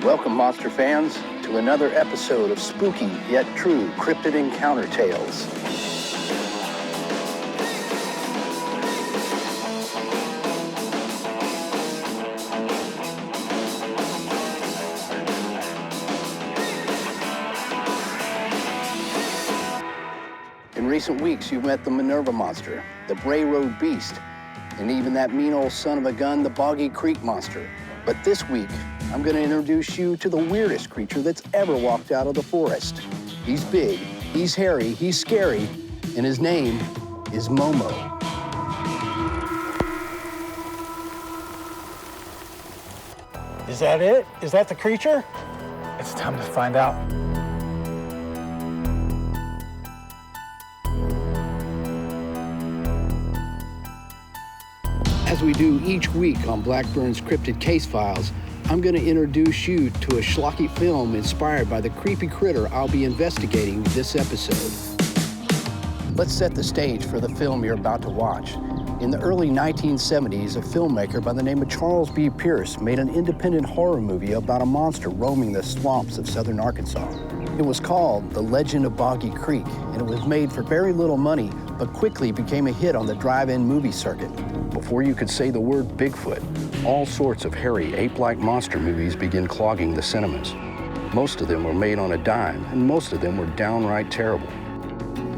Welcome, monster fans, to another episode of spooky yet true cryptid encounter tales. In recent weeks, you've met the Minerva Monster, the Bray Road Beast, and even that mean old son of a gun, the Boggy Creek Monster. But this week, I'm going to introduce you to the weirdest creature that's ever walked out of the forest. He's big, he's hairy, he's scary, and his name is Momo. Is that it? Is that the creature? It's time to find out. As we do each week on Blackburn's Cryptid Case Files, I'm going to introduce you to a schlocky film inspired by the creepy critter I'll be investigating this episode. Let's set the stage for the film you're about to watch. In the early 1970s, a filmmaker by the name of Charles B. Pierce made an independent horror movie about a monster roaming the swamps of southern Arkansas. It was called The Legend of Boggy Creek, and it was made for very little money, but quickly became a hit on the drive-in movie circuit. Before you could say the word Bigfoot, all sorts of hairy, ape-like monster movies began clogging the cinemas. Most of them were made on a dime, and most of them were downright terrible.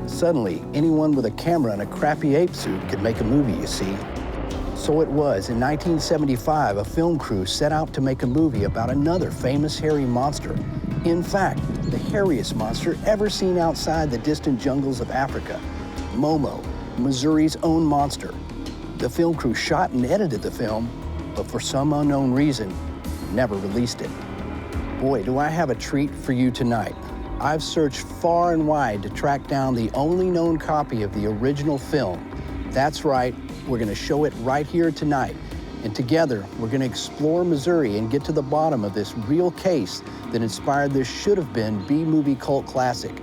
Suddenly, anyone with a camera and a crappy ape suit could make a movie, you see. So it was, in 1975, a film crew set out to make a movie about another famous hairy monster. In fact, the hairiest monster ever seen outside the distant jungles of Africa. Momo, Missouri's own monster. The film crew shot and edited the film, but for some unknown reason, never released it. Boy, do I have a treat for you tonight. I've searched far and wide to track down the only known copy of the original film. That's right, we're gonna show it right here tonight. And together, we're gonna explore Missouri and get to the bottom of this real case that inspired this should-have-been B-movie cult classic.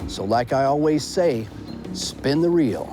So like I always say, spin the reel.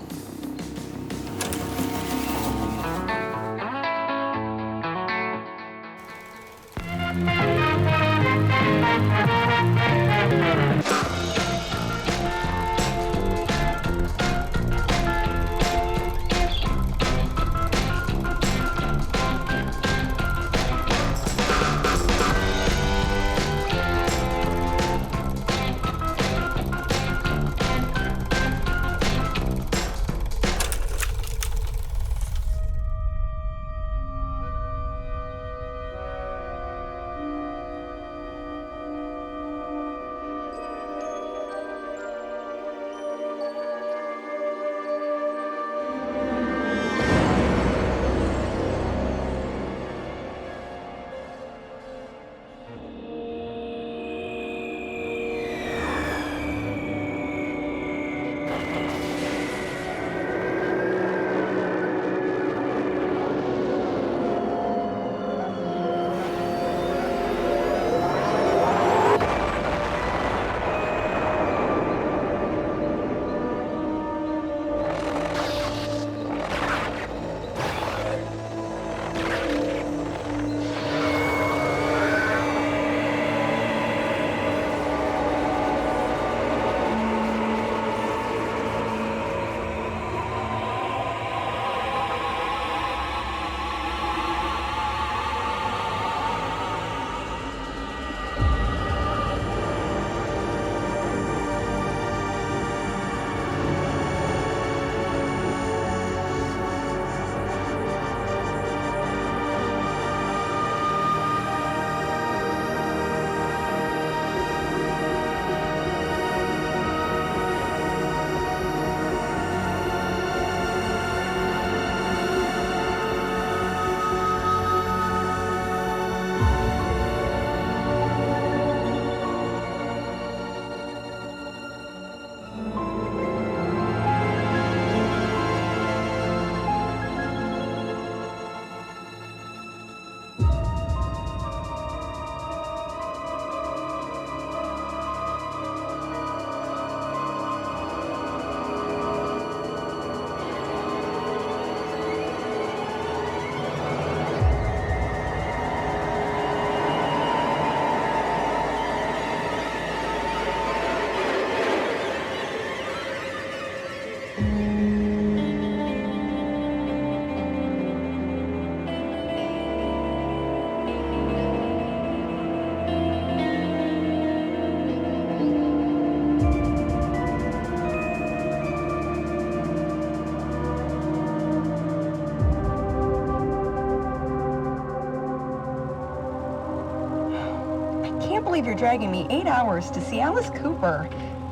believe you're dragging me 8 hours to see Alice Cooper.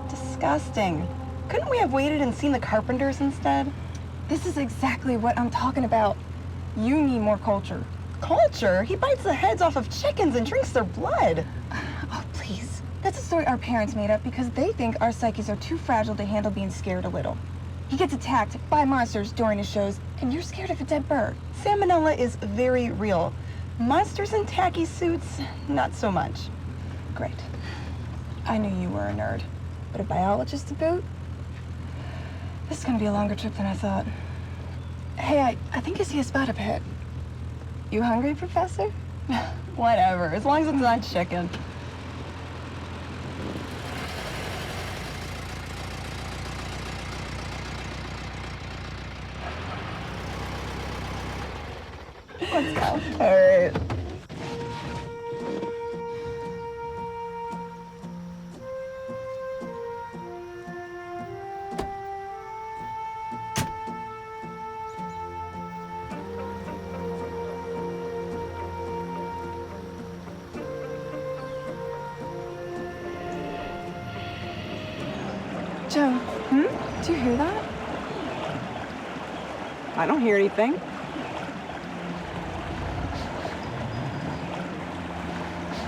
Disgusting. Couldn't we have waited and seen the Carpenters instead? This is exactly what I'm talking about. You need more culture. Culture? He bites the heads off of chickens and drinks their blood. Oh, please. That's a story our parents made up because they think our psyches are too fragile to handle being scared a little. He gets attacked by monsters during his shows, and you're scared of a dead bird. Salmonella is very real. Monsters in tacky suits, not so much. Great. I knew you were a nerd, but a biologist to boot? This is gonna be a longer trip than I thought. Hey, I think I see a spider pit. You hungry, Professor? Whatever, as long as it's not chicken. Let's go. All right. Joe, do you hear that? I don't hear anything.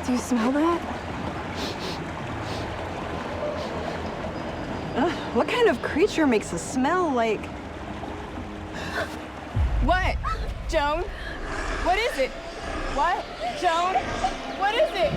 Do you smell that? What kind of creature makes a smell like... What? Joan? What is it? What? Joan? What is it?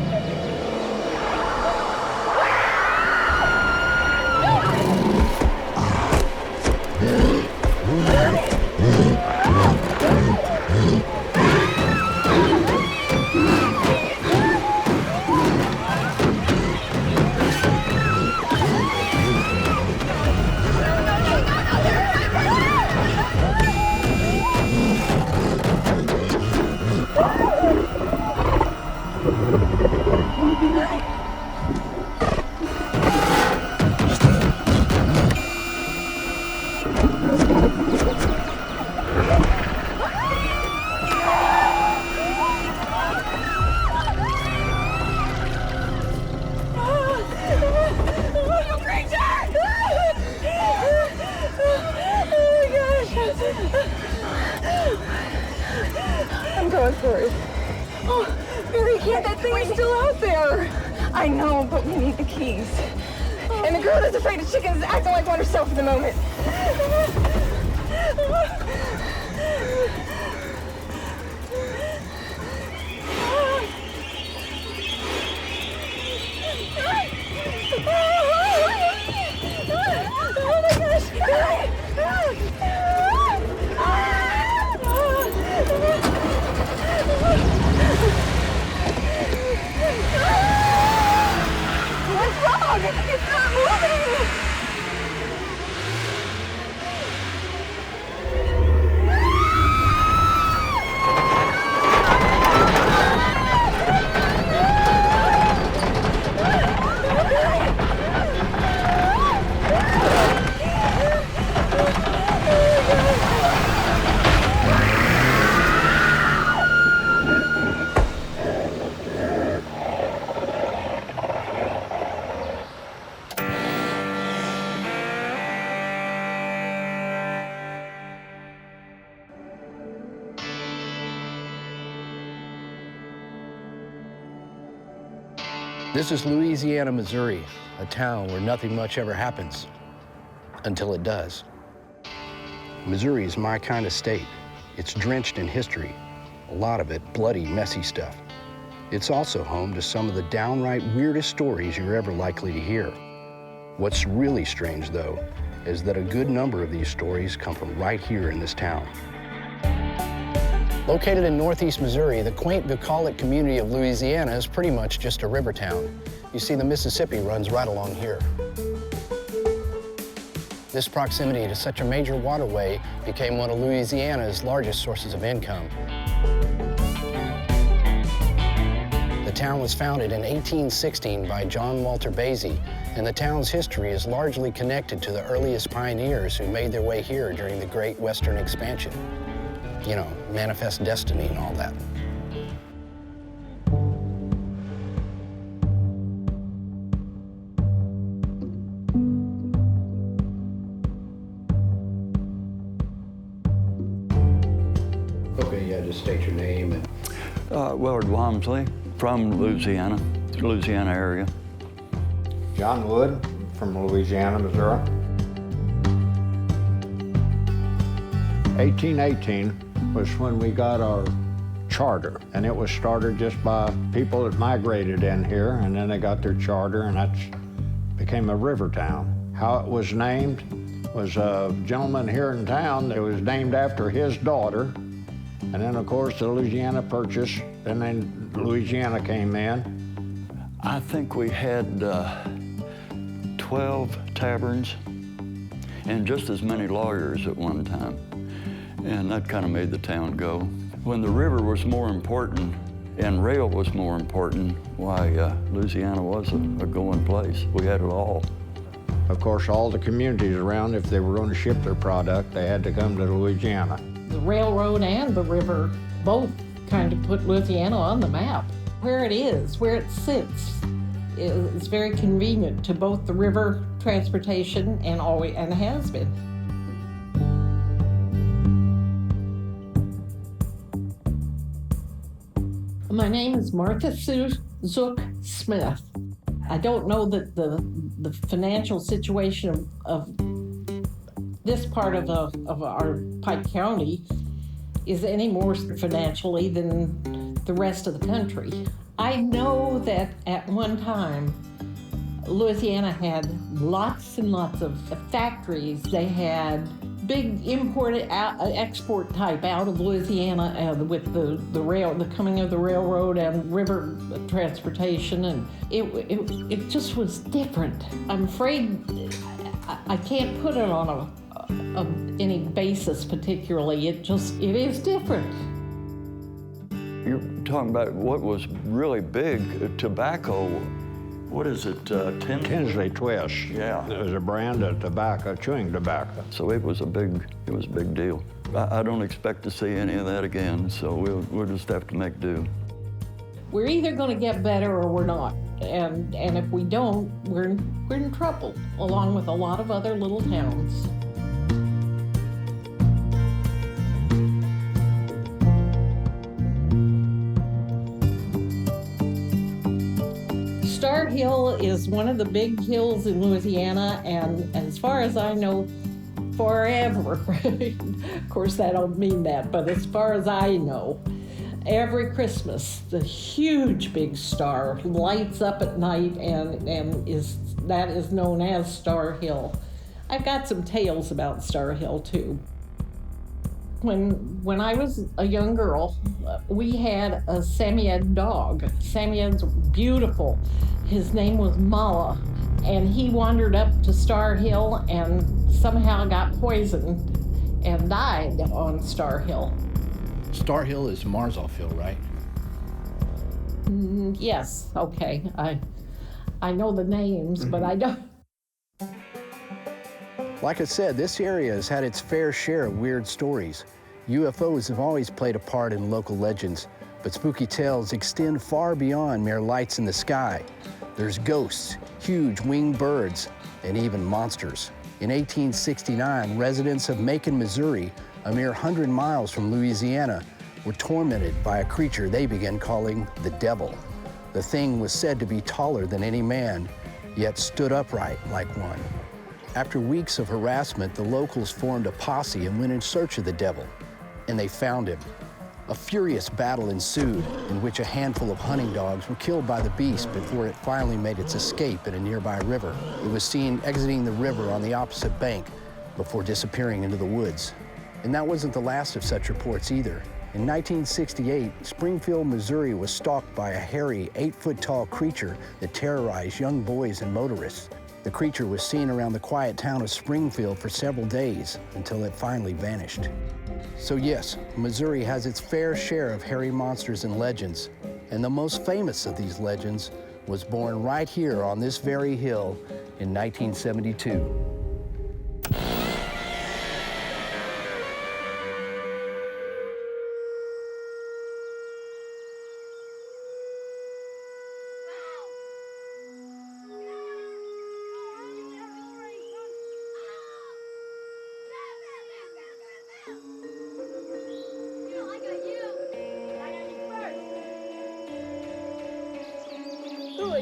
I'm going for it. Oh, Mary, can't that thing is still out there. I know, but we need the keys. And the girl that's afraid of chickens is acting like one herself for the moment. Oh my gosh! What's wrong? It's not moving! This is Louisiana, Missouri, a town where nothing much ever happens until it does. Missouri is my kind of state. It's drenched in history, a lot of it bloody, messy stuff. It's also home to some of the downright weirdest stories you're ever likely to hear. What's really strange, though, is that a good number of these stories come from right here in this town. Located in northeast Missouri, the quaint bucolic community of Louisiana is pretty much just a river town. You see, the Mississippi runs right along here. This proximity to such a major waterway became one of Louisiana's largest sources of income. The town was founded in 1816 by John Walter Basie, and the town's history is largely connected to the earliest pioneers who made their way here during the Great Western Expansion. You know, manifest destiny and all that. Okay, yeah, just state your name and... Willard Walmsley from Louisiana area. John Wood from Louisiana, Missouri. 1818 was when we got our charter, and it was started just by people that migrated in here, and then they got their charter, and that became a river town. How it was named was a gentleman here in town that was named after his daughter, and then of course the Louisiana Purchase, and then Louisiana came in. I think we had 12 taverns and just as many lawyers at one time. And that kind of made the town go. When the river was more important and rail was more important, why, Louisiana was a going place. We had it all. Of course, all the communities around, if they were going to ship their product, they had to come to Louisiana. The railroad and the river both kind of put Louisiana on the map. Where it is, where it sits, is very convenient to both the river transportation and has been. My name is Martha Sue Zook Smith. I don't know that the financial situation of this part of our Pike County is any more financially than the rest of the country. I know that at one time, Louisiana had lots and lots of factories. They had big export type out of Louisiana with the coming of the railroad and river transportation, and it just was different. I'm afraid I can't put it on any basis particularly. It is different. You're talking about what was really big, tobacco. What is it, Tinsley Twist. Yeah. It was a brand of tobacco, chewing tobacco. So it was a big deal. I don't expect to see any of that again, so we'll just have to make do. We're either going to get better or we're not. And if we don't, we're in trouble, along with a lot of other little towns. Star Hill is one of the big hills in Louisiana, and as far as I know, forever. Of course, that don't mean that, but as far as I know, every Christmas, the huge big star lights up at night, and that is known as Star Hill. I've got some tales about Star Hill too. When I was a young girl, we had a Samoyed dog. Samoyed's beautiful. His name was Mala, and he wandered up to Star Hill and somehow got poisoned and died on Star Hill. Star Hill is Marzal Hill, right? Yes, okay. I know the names, but I don't. Like I said, this area has had its fair share of weird stories. UFOs have always played a part in local legends, but spooky tales extend far beyond mere lights in the sky. There's ghosts, huge winged birds, and even monsters. In 1869, residents of Macon, Missouri, a mere 100 miles from Louisiana, were tormented by a creature they began calling the devil. The thing was said to be taller than any man, yet stood upright like one. After weeks of harassment, the locals formed a posse and went in search of the devil, and they found him. A furious battle ensued, in which a handful of hunting dogs were killed by the beast before it finally made its escape in a nearby river. It was seen exiting the river on the opposite bank before disappearing into the woods. And that wasn't the last of such reports either. In 1968, Springfield, Missouri was stalked by a hairy, 8-foot-tall creature that terrorized young boys and motorists. The creature was seen around the quiet town of Springfield for several days until it finally vanished. So yes, Missouri has its fair share of hairy monsters and legends, and the most famous of these legends was born right here on this very hill in 1972.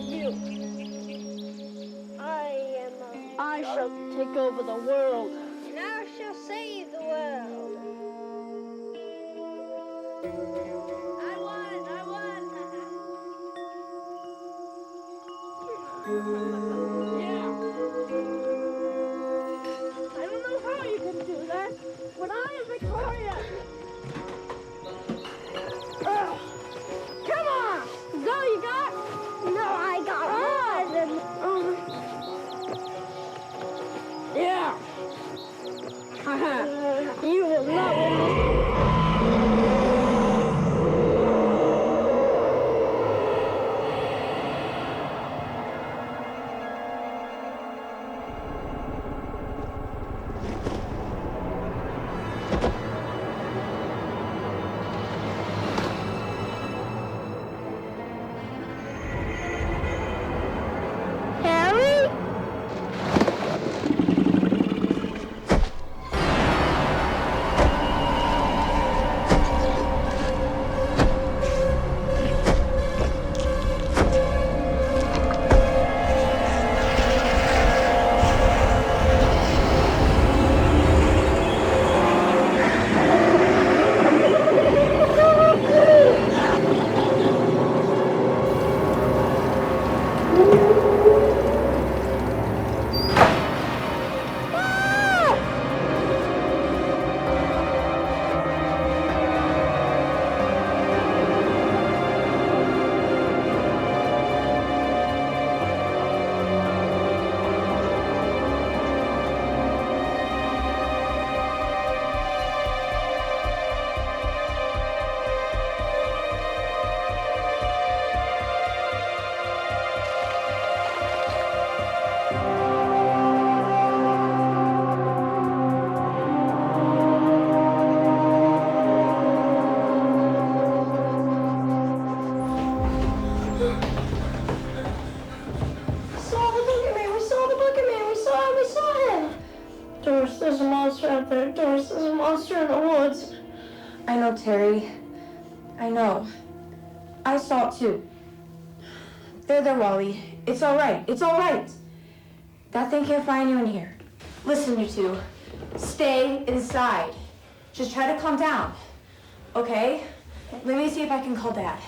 you. I shall take over the world. And I shall save the world. I won! Yeah. I don't know how you can do that, but I am victorious. Come on! Is all you got? No, I got one. Yeah. You will not win this. There's a monster out there. Doris, there's a monster in the woods. I know, Terry. I know. I saw it too. There, Wally. It's all right. It's all right. That thing can't find you in here. Listen, you two. Stay inside. Just try to calm down. Okay? Let me see if I can call Dad.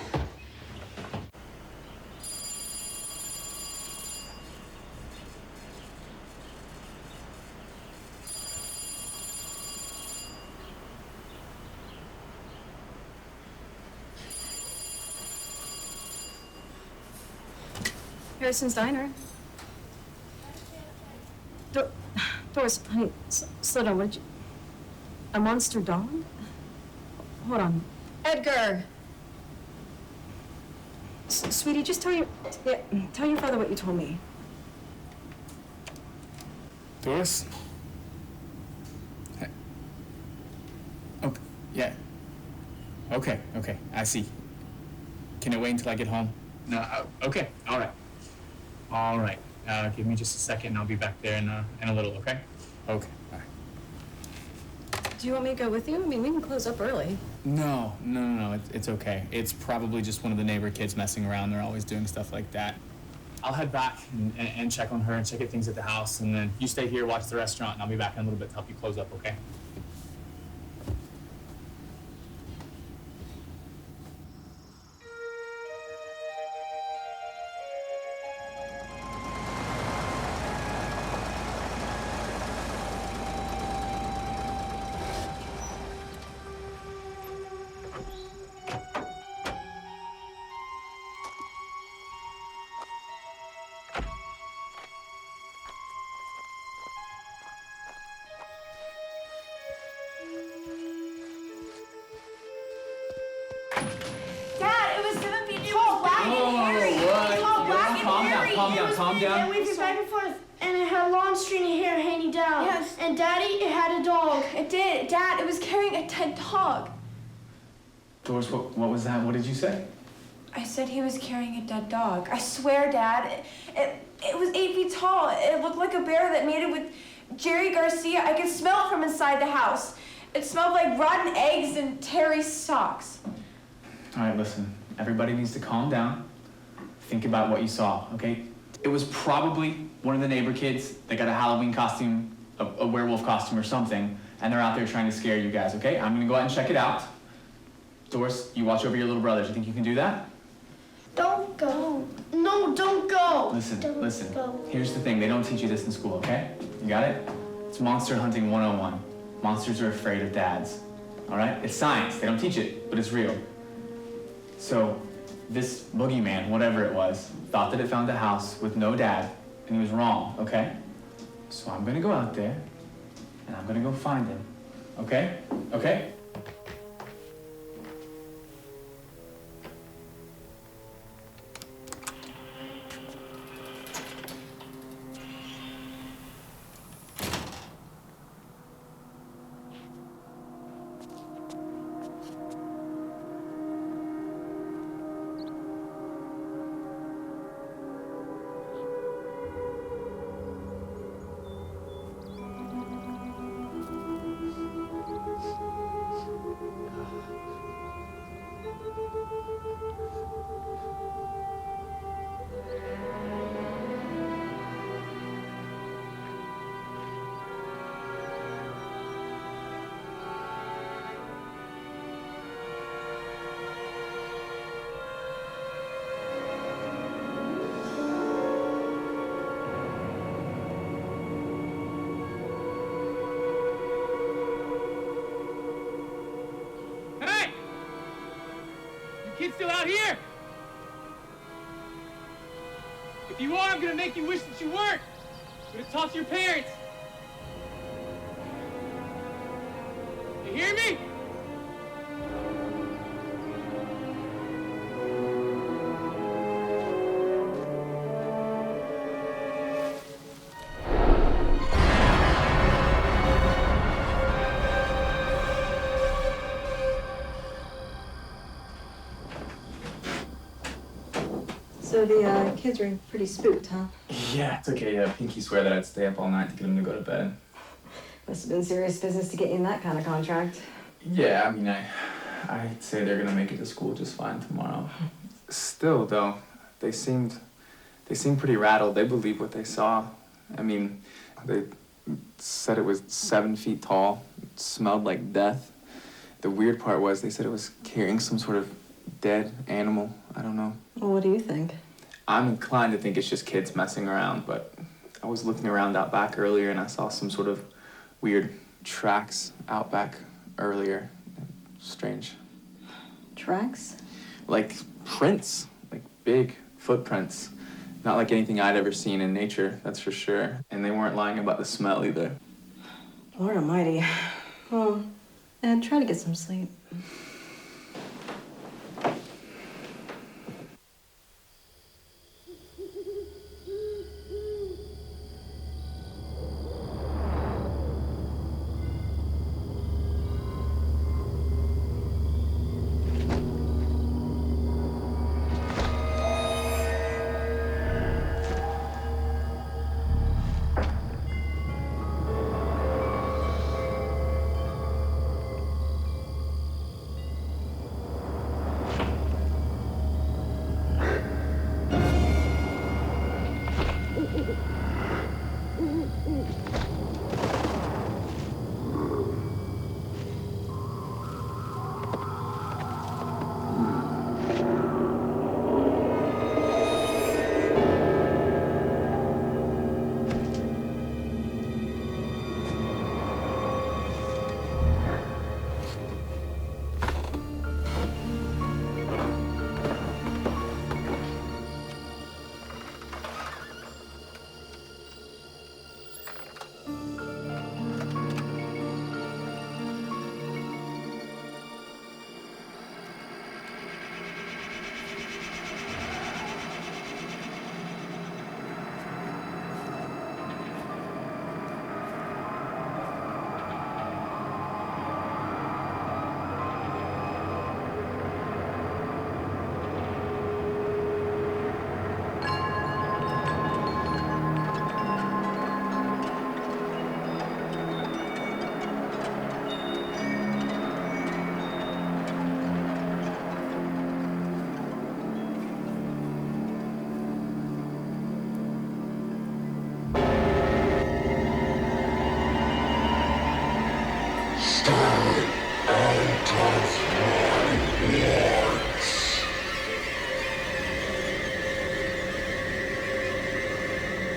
Harrison's Diner. Doris, honey, slow down. What did you... A monster dog? Hold on. Edgar! Sweetie, just tell your father what you told me. Doris? Oh, yeah. Okay, I see. Can it wait until I get home? No, okay, all right. All right, give me just a second and I'll be back there in a little, okay? Okay, all right. Do you want me to go with you? I mean, we can close up early. No, it's okay. It's probably just one of the neighbor kids messing around. They're always doing stuff like that. I'll head back and check on her and check things at the house, and then you stay here, watch the restaurant, and I'll be back in a little bit to help you close up, okay? Calm down. And we went back and forth, and it had a long string of hair hanging down. Yes. And Daddy, it had a dog. It did. Dad, it was carrying a dead dog. Doris, what was that? What did you say? I said he was carrying a dead dog. I swear, Dad. It was 8 feet tall. It looked like a bear that mated with Jerry Garcia. I could smell it from inside the house. It smelled like rotten eggs and Terry's socks. All right, listen. Everybody needs to calm down. think about what you saw, okay? It was probably one of the neighbor kids that got a Halloween costume, a werewolf costume or something, and they're out there trying to scare you guys, okay? I'm gonna go out and check it out. Doris, you watch over your little brothers. You think you can do that? Don't go. No, don't go. Listen. Here's the thing. They don't teach you this in school, okay? You got it? It's monster hunting 101. Monsters are afraid of dads, all right? It's science. They don't teach it, but it's real. So this boogeyman, whatever it was, thought that it found a house with no dad, and he was wrong, okay? So I'm gonna go out there, and I'm gonna go find him, okay? Okay? Kid's still out here! If you are, I'm gonna make you wish that you weren't! I'm gonna talk to your parents! You hear me? So the kids are pretty spooked, huh? Yeah, it's okay. Pinky swear that I'd stay up all night to get him to go to bed. Must have been serious business to get you in that kind of contract. Yeah, I mean, I'd say they're gonna make it to school just fine tomorrow. Still, though, they seemed pretty rattled. They believed what they saw. I mean, they said it was 7 feet tall. It smelled like death. The weird part was they said it was carrying some sort of dead animal. I don't know. Well, what do you think? I'm inclined to think it's just kids messing around, but I was looking around out back earlier and I saw some sort of weird tracks out back earlier. Strange. Tracks? Like prints, like big footprints. Not like anything I'd ever seen in nature, that's for sure. And they weren't lying about the smell either. Lord almighty. Well, and try to get some sleep.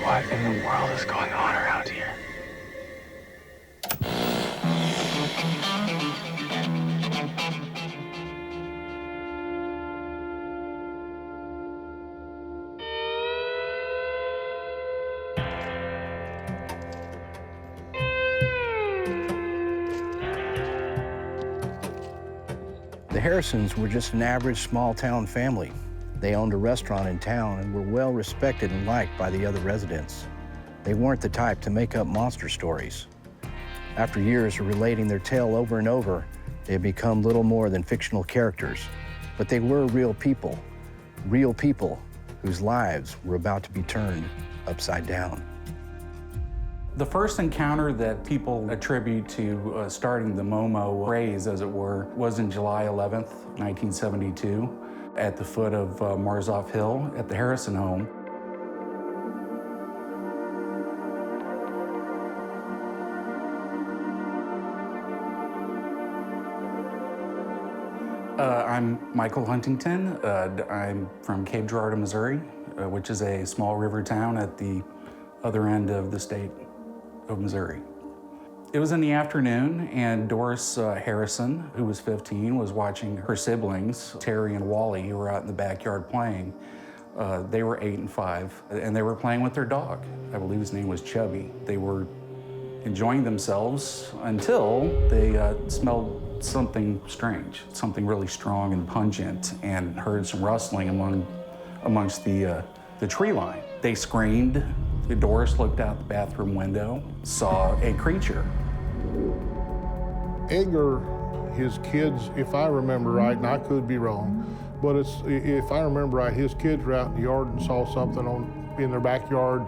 What in the world is going on around here? The Harrisons were just an average small-town family. They owned a restaurant in town and were well respected and liked by the other residents. They weren't the type to make up monster stories. After years of relating their tale over and over, they had become little more than fictional characters. But they were real people whose lives were about to be turned upside down. The first encounter that people attribute to starting the Momo craze, as it were, was in July 11th, 1972, at the foot of Marzoff Hill at the Harrison home. I'm Michael Huntington. I'm from Cape Girardeau, Missouri, which is a small river town at the other end of the state of Missouri. It was in the afternoon, and Doris Harrison, who was 15, was watching her siblings, Terry and Wally, who were out in the backyard playing. They were 8 and 5, and they were playing with their dog. I believe his name was Chubby. They were enjoying themselves until they smelled something strange, something really strong and pungent, and heard some rustling amongst the tree line. They screamed. Doris looked out the bathroom window, saw a creature. Edgar, his kids, if I remember right, and I could be wrong, but if I remember right, his kids were out in the yard and saw something in their backyard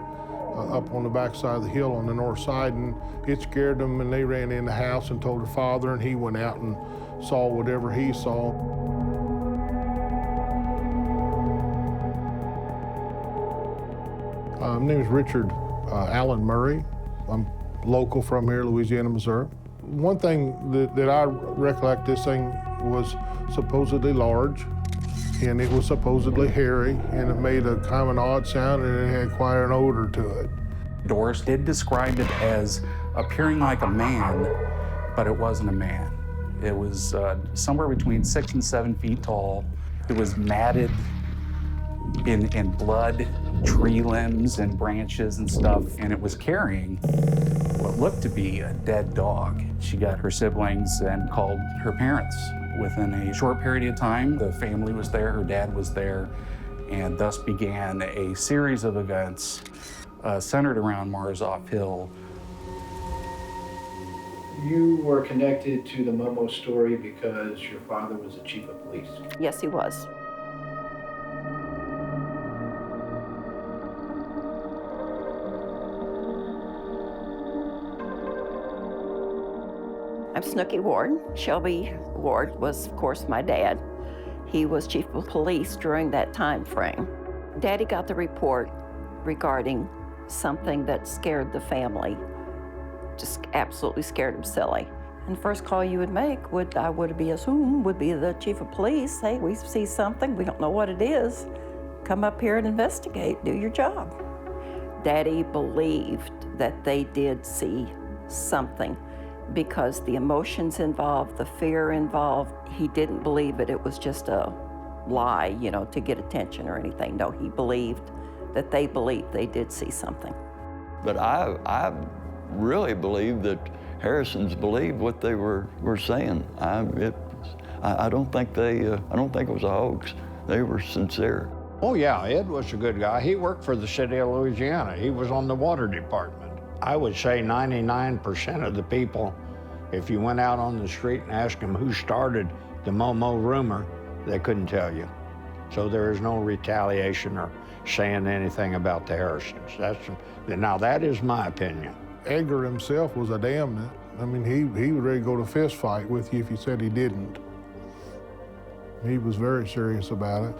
up on the backside of the hill on the north side, and it scared them, and they ran in the house and told their father, and he went out and saw whatever he saw. My name is Richard Allen Murray. I'm local from here, Louisiana, Missouri. One thing that I recollect, this thing was supposedly large, and it was supposedly hairy, and it made a kind of an odd sound, and it had quite an odor to it. Doris did describe it as appearing like a man, but it wasn't a man. It was somewhere between 6 and 7 feet tall. It was matted in blood, tree limbs and branches and stuff, and it was carrying what looked to be a dead dog. She got her siblings and called her parents. Within a short period of time, the family was there, her dad was there, and thus began a series of events centered around Marzoff Hill. You were connected to the Momo story because your father was the chief of police. Yes, he was. I'm Snooky Ward. Shelby Ward was, of course, my dad. He was chief of police during that time frame. Daddy got the report regarding something that scared the family, just absolutely scared him silly. And the first call you would make I would assume would be the chief of police. Hey, we see something, we don't know what it is. Come up here and investigate, do your job. Daddy believed that they did see something, because the emotions involved, the fear involved, he didn't believe it. It was just a lie, to get attention or anything. No, he believed that they did see something. But I really believe that Harrisons believed what they were saying. I don't think it was a hoax. They were sincere. Oh yeah, Ed was a good guy. He worked for the city of Louisiana. He was on the water department. I would say 99% of the people, if you went out on the street and asked them who started the Momo rumor, they couldn't tell you. So there is no retaliation or saying anything about the Harrisons. Now that is my opinion. Edgar himself was a damn nut. I mean, he was ready to go to fist fight with you if you said he didn't. He was very serious about it.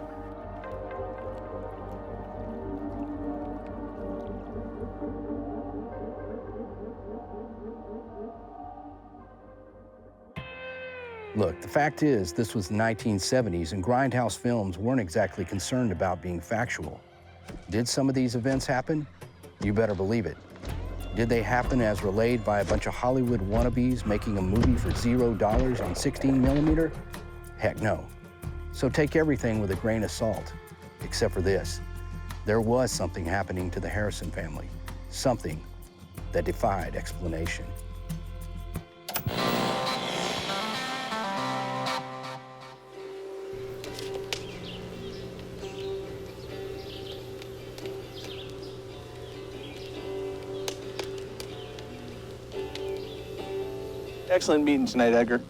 Look, the fact is, this was the 1970s, and grindhouse films weren't exactly concerned about being factual. Did some of these events happen? You better believe it. Did they happen as relayed by a bunch of Hollywood wannabes making a movie for $0 on 16 millimeter? Heck no. So take everything with a grain of salt, except for this. There was something happening to the Harrison family, something that defied explanation. Excellent meeting tonight, Edgar.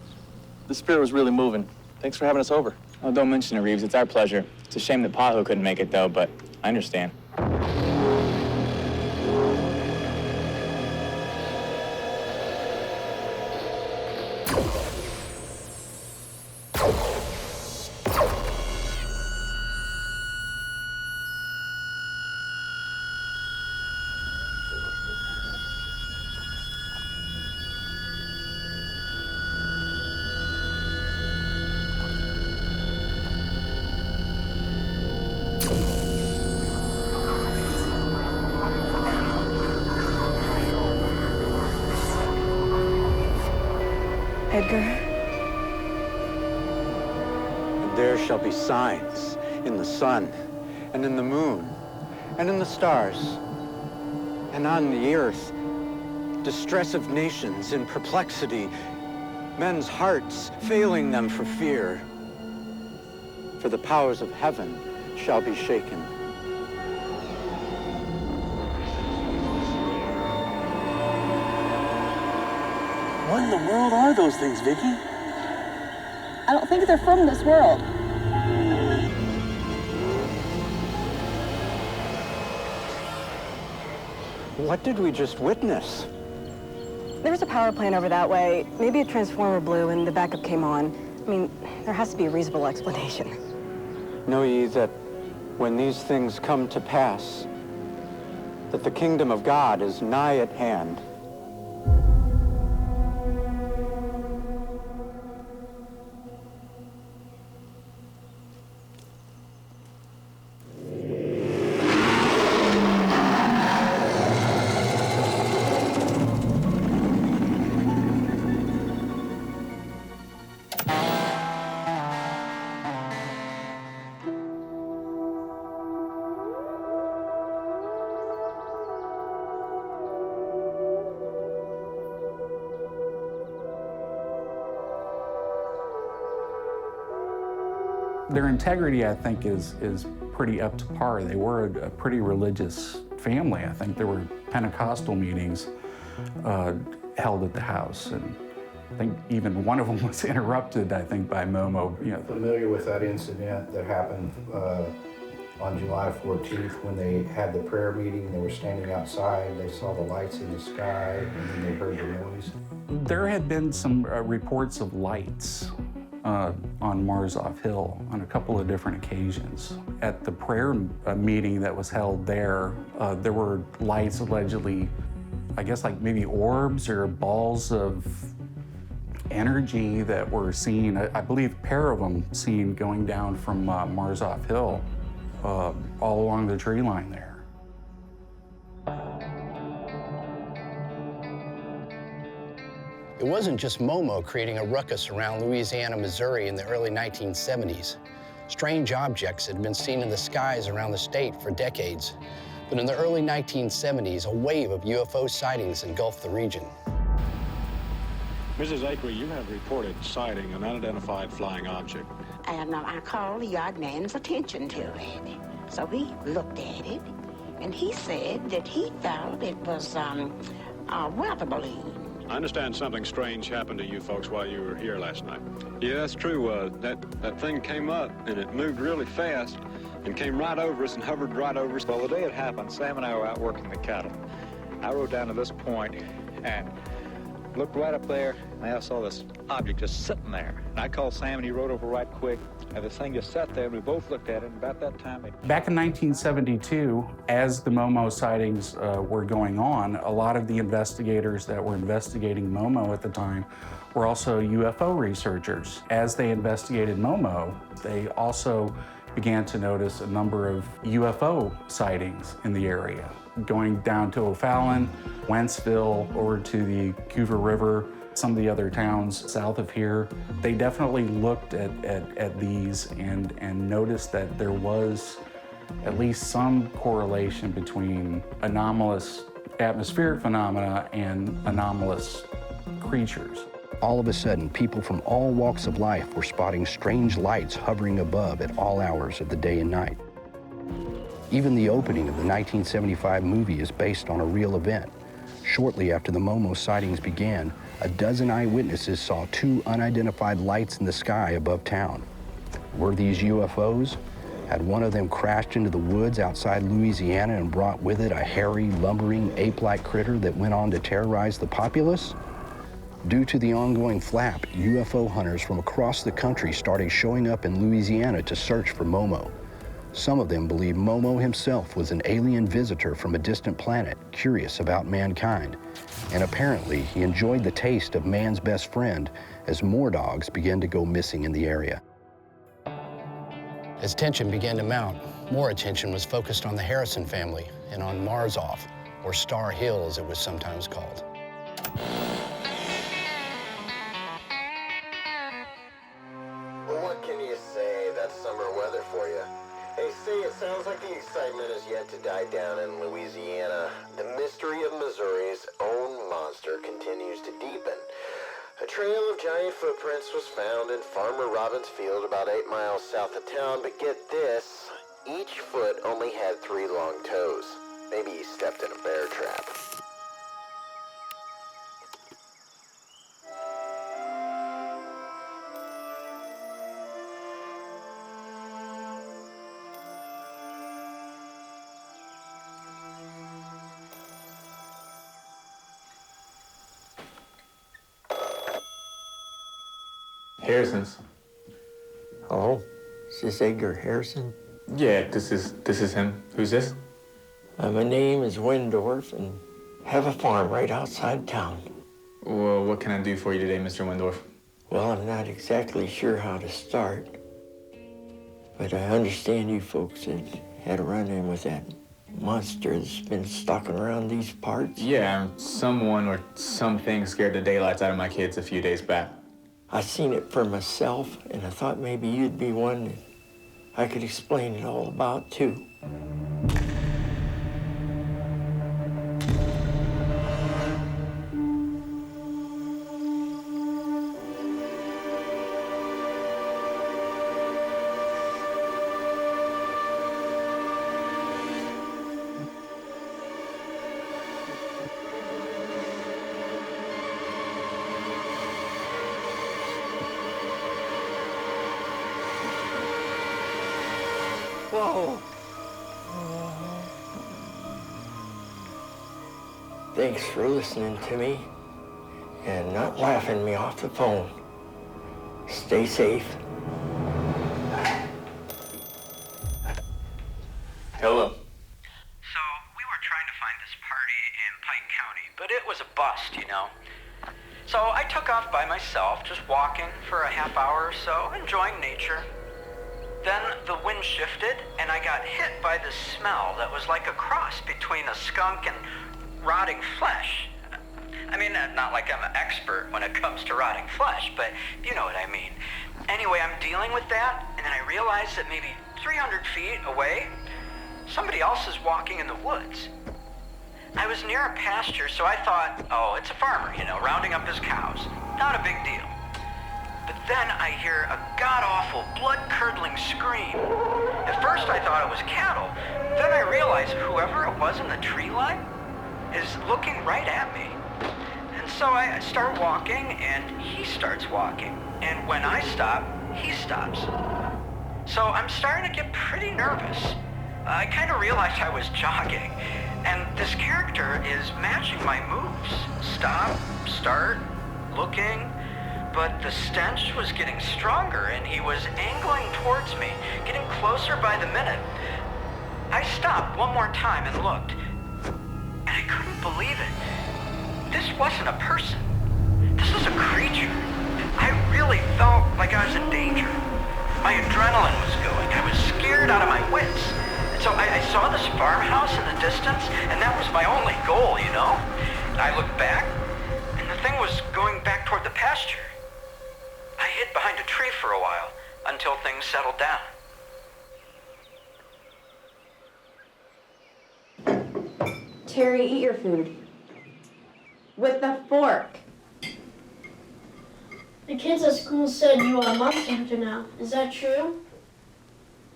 The spirit was really moving. Thanks for having us over. Oh, don't mention it, Reeves. It's our pleasure. It's a shame that Paho couldn't make it, though, but I understand. Edgar. And there shall be signs in the sun, and in the moon, and in the stars, and on the earth, distress of nations in perplexity, men's hearts failing them for fear. For the powers of heaven shall be shaken. What in the world are those things, Vicky? I don't think they're from this world. What did we just witness? There's a power plant over that way. Maybe a transformer blew and the backup came on. I mean, there has to be a reasonable explanation. Know ye that when these things come to pass, that the kingdom of God is nigh at hand? Their integrity, I think, is pretty up to par. They were a pretty religious family. I think there were Pentecostal meetings held at the house, and I think even one of them was interrupted, I think, by Momo. You know, Familiar with that incident that happened on July 14th when they had the prayer meeting? They were standing outside, they saw the lights in the sky, and then they heard the noise. There had been some reports of lights on Marzoff Hill on a couple of different occasions. At the prayer meeting that was held there, there were lights allegedly, I guess like maybe orbs or balls of energy that were seen, I believe a pair of them seen going down from Marzoff Hill all along the tree line there. It wasn't just Momo creating a ruckus around Louisiana, Missouri in the early 1970s. Strange objects had been seen in the skies around the state for decades. But in the early 1970s, a wave of UFO sightings engulfed the region. Mrs. Akery, you have reported sighting an unidentified flying object. And I called the yard man's attention to it. So he looked at it, and he said that he thought it was a weather balloon. I understand something strange happened to you folks while you were here last night. Yeah, that's true. That thing came up, and it moved really fast and came right over us and hovered right over us. Well, the day it happened, Sam and I were out working the cattle. I rode down to this point and looked right up there, and I saw this object just sitting there. And I called Sam, and he rode over right quick, and the thing just sat there, and we both looked at it, and about that time Back in 1972, as the Momo sightings were going on, a lot of the investigators that were investigating Momo at the time were also UFO researchers. As they investigated Momo, they also began to notice a number of UFO sightings in the area, going down to O'Fallon, Wentzville, over to the Coover River, some of the other towns south of here. They definitely looked at these and noticed that there was at least some correlation between anomalous atmospheric phenomena and anomalous creatures. All of a sudden, people from all walks of life were spotting strange lights hovering above at all hours of the day and night. Even the opening of the 1975 movie is based on a real event. Shortly after the Momo sightings began, a dozen eyewitnesses saw 2 unidentified lights in the sky above town. Were these UFOs? Had one of them crashed into the woods outside Louisiana and brought with it a hairy, lumbering, ape-like critter that went on to terrorize the populace? Due to the ongoing flap, UFO hunters from across the country started showing up in Louisiana to search for Momo. Some of them believe Momo himself was an alien visitor from a distant planet, curious about mankind. And apparently, he enjoyed the taste of man's best friend as more dogs began to go missing in the area. As tension began to mount, more attention was focused on the Harrison family and on Marzoff, or Star Hill as it was sometimes called. Well, what can you say? That's summer weather for you. Hey, see, it sounds like the excitement is yet to die down in Louisiana. The mystery of Missouri's own monster continues to deepen. A trail of giant footprints was found in Farmer Robbins' field about 8 miles south of town, but get this, each foot only had 3 long toes. Maybe he stepped in a bear trap. Harrison's. Hello? Is this Edgar Harrison? Yeah, this is him. Who's this? My name is Windorf and have a farm right outside town. Well, what can I do for you today, Mr. Windorf? Well, I'm not exactly sure how to start, but I understand you folks had a run-in with that monster that's been stalking around these parts. Yeah, someone or something scared the daylights out of my kids a few days back. I seen it for myself, and I thought maybe you'd be one that I could explain it all about, too. Whoa. Thanks for listening to me and not laughing me off the phone. Stay safe. Hello. So, we were trying to find this party in Pike County, but it was a bust, you know. So I took off by myself, just walking for a half hour or so, enjoying nature. Then the wind shifted, and I got hit by this smell that was like a cross between a skunk and rotting flesh. I mean, not like I'm an expert when it comes to rotting flesh, but you know what I mean. Anyway, I'm dealing with that, and then I realize that maybe 300 feet away, somebody else is walking in the woods. I was near a pasture, so I thought, oh, it's a farmer, you know, rounding up his cows. Not a big deal. But then I hear a god-awful, blood-curdling scream. At first I thought it was cattle. Then I realized whoever it was in the tree line is looking right at me. And so I start walking, and he starts walking. And when I stop, he stops. So I'm starting to get pretty nervous. I kind of realized I was jogging, and this character is matching my moves. Stop, start, looking. But the stench was getting stronger, and he was angling towards me, getting closer by the minute. I stopped one more time and looked, and I couldn't believe it. This wasn't a person. This was a creature. I really felt like I was in danger. My adrenaline was going. I was scared out of my wits. And so I saw this farmhouse in the distance, and that was my only goal, you know? I looked back, and the thing was going back toward the pasture. I hid behind a tree for a while until things settled down. Terry, eat your food. With the fork. The kids at school said you are a monster hunter now. Is that true?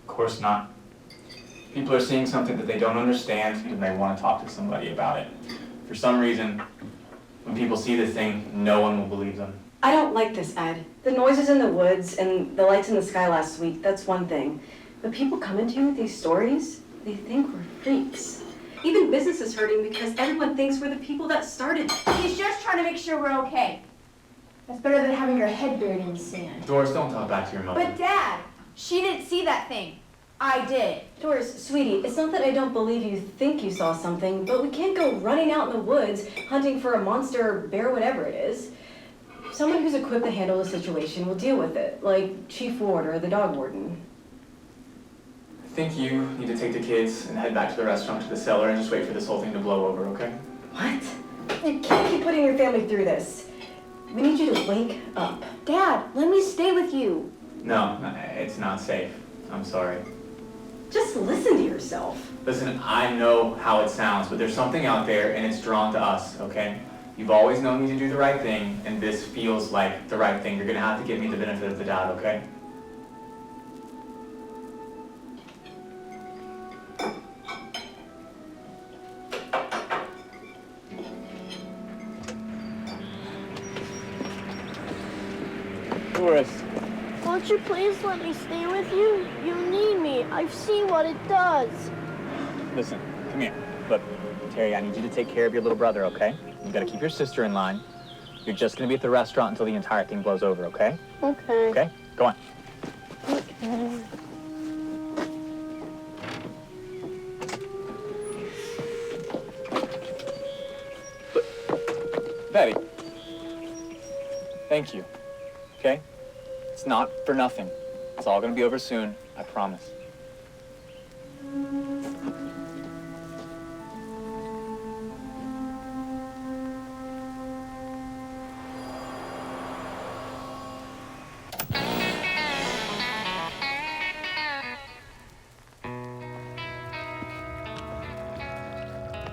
Of course not. People are seeing something that they don't understand and they want to talk to somebody about it. For some reason, when people see this thing, no one will believe them. I don't like this, Ed. The noises in the woods and the lights in the sky last week, that's one thing. But people coming to you with these stories, they think we're freaks. Even business is hurting because everyone thinks we're the people that started. He's just trying to make sure we're okay. That's better than having your head buried in the sand. Doris, don't talk back to your mother. But Dad, she didn't see that thing. I did. Doris, sweetie, it's not that I don't believe you think you saw something, but we can't go running out in the woods hunting for a monster, bear, whatever it is. Someone who's equipped to handle the situation will deal with it, like Chief Ward or the dog warden. I think you need to take the kids and head back to the restaurant, to the cellar, and just wait for this whole thing to blow over, okay? What? You can't keep putting your family through this. We need you to wake up. Dad, let me stay with you. No, it's not safe. I'm sorry. Just listen to yourself. Listen, I know how it sounds, but there's something out there and it's drawn to us, okay? You've always known me to do the right thing, and this feels like the right thing. You're gonna have to give me the benefit of the doubt, okay? Doris. Won't you please let me stay with you? You need me. I've seen what it does. Listen, come here. Look, Terry, I need you to take care of your little brother, okay? You gotta keep your sister in line. You're just gonna be at the restaurant until the entire thing blows over, okay? Okay. Okay? Go on. Okay. Betty. Thank you. Okay? It's not for nothing. It's all gonna be over soon, I promise.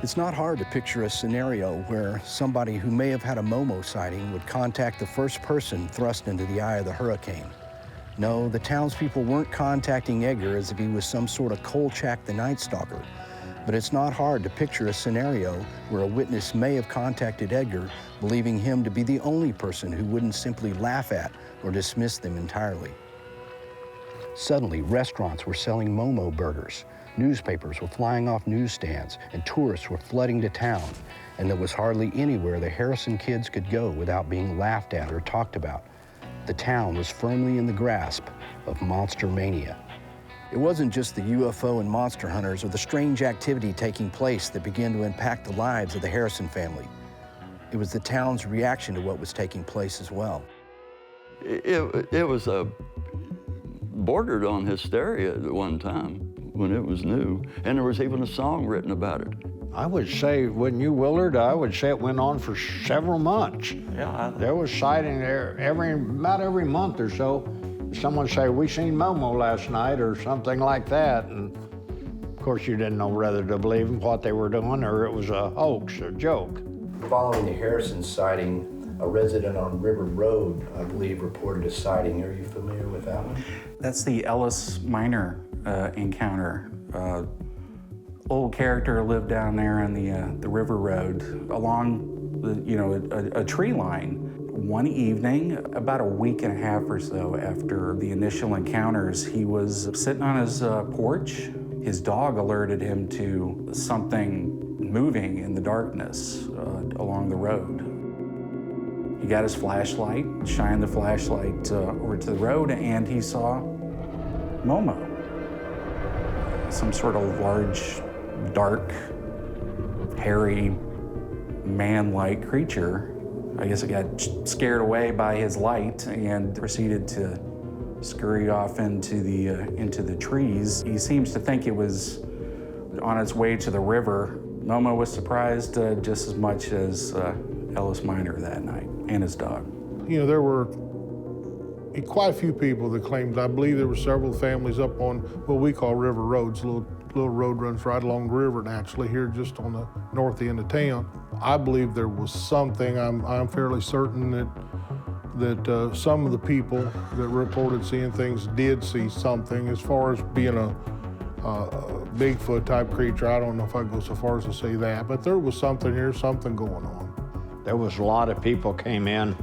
It's not hard to picture a scenario where somebody who may have had a Momo sighting would contact the first person thrust into the eye of the hurricane. No, the townspeople weren't contacting Edgar as if he was some sort of Kolchak the Night Stalker. But it's not hard to picture a scenario where a witness may have contacted Edgar, believing him to be the only person who wouldn't simply laugh at or dismiss them entirely. Suddenly, restaurants were selling Momo burgers. Newspapers were flying off newsstands, and tourists were flooding to town, and there was hardly anywhere the Harrison kids could go without being laughed at or talked about. The town was firmly in the grasp of monster mania. It wasn't just the UFO and monster hunters or the strange activity taking place that began to impact the lives of the Harrison family. It was the town's reaction to what was taking place as well. It was bordered on hysteria at one time when it was new, and there was even a song written about it. I would say, wouldn't you, Willard? I would say it went on for several months. Yeah. There was sighting there about every month or so. Someone say, we seen Momo last night or something like that. And of course you didn't know whether to believe in what they were doing or it was a hoax, a joke. Following the Harrison sighting, a resident on River Road, I believe, reported a sighting. Are you familiar with that one? That's the Ellis Minor encounter. Old character lived down there on the River Road along a tree line. One evening, about a week and a half or so after the initial encounters, he was sitting on his porch. His dog alerted him to something moving in the darkness along the road. He got his flashlight, shined the flashlight over to the road, and he saw Momo. Some sort of large, dark, hairy, man-like creature I guess it got scared away by his light and proceeded to scurry off into the trees. He seems to think it was on its way to the river. Momo was surprised just as much as Ellis Minor that night, and his dog. You know, there were quite a few people that claimed, I believe there were several families up on what we call river roads. Little road runs right along the river, naturally, here just on the north end of town. I believe there was something, I'm fairly certain that some of the people that reported seeing things did see something. As far as being a Bigfoot type creature, I don't know if I'd go so far as to say that, but there was something here, something going on. There was a lot of people came in,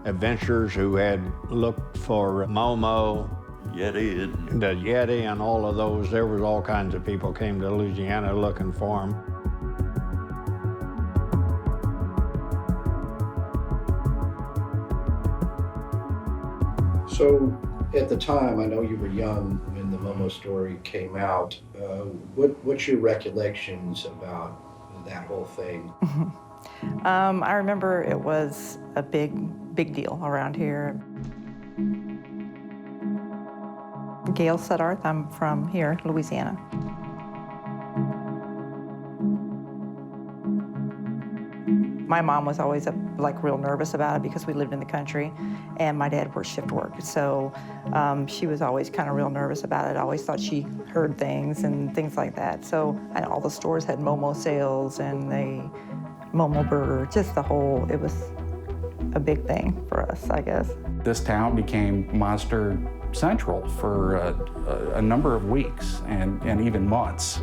adventurers who had looked for Momo, the Yeti and all of those. There was all kinds of people came to Louisiana looking for them. So at the time, I know you were young when the Momo story came out. What's your recollections about that whole thing? I remember it was a big deal around here. Gail Suddarth, I'm from here, Louisiana. My mom was always real nervous about it because we lived in the country, and my dad worked shift work. So she was always kind of real nervous about it. Always thought she heard things and things like that. So all the stores had Momo sales and the Momo burger, just the whole, it was a big thing for us, I guess. This town became Monster Central for a number of weeks and even months.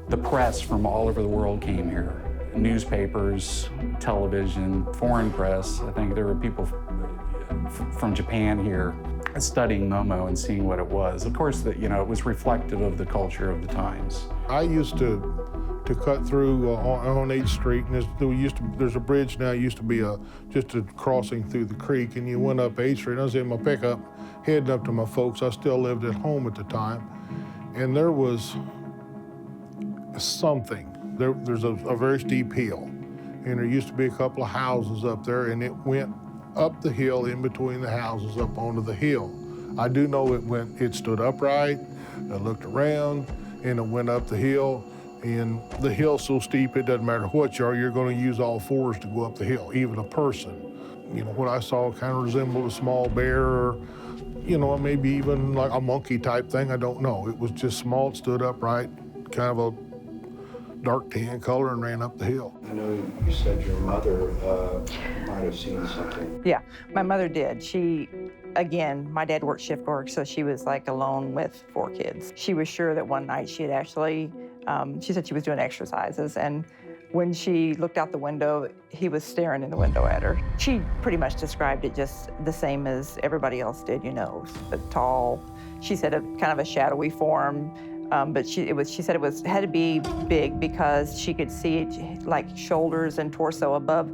The press from all over the world came here. Newspapers, television, foreign press. I think there were people from Japan here studying Momo and seeing what it was. Of course, it was reflective of the culture of the times. I used to cut through on 8th Street, and there's a bridge now. It used to be just a crossing through the creek, and you went up 8th Street. I was in my pickup heading up to my folks. I still lived at home at the time, and there was something. There's a very steep hill, and there used to be a couple of houses up there, and it went up the hill in between the houses up onto the hill. I do know it stood upright, I looked around, and it went up the hill, and the hill's so steep it doesn't matter what you are, you're going to use all fours to go up the hill, even a person. You know, what I saw kind of resembled a small bear, or, maybe even like a monkey type thing, I don't know. It was just small, it stood upright, kind of a dark tan color, and ran up the hill. I know you said your mother might have seen something. Yeah, my mother did. Again, my dad worked shift work, so she was alone with 4 kids. She was sure that one night she had actually, she said she was doing exercises, and when she looked out the window, he was staring in the window at her. She pretty much described it just the same as everybody else did, a tall, she said kind of a shadowy form. But she said it had to be big because she could see it like shoulders and torso above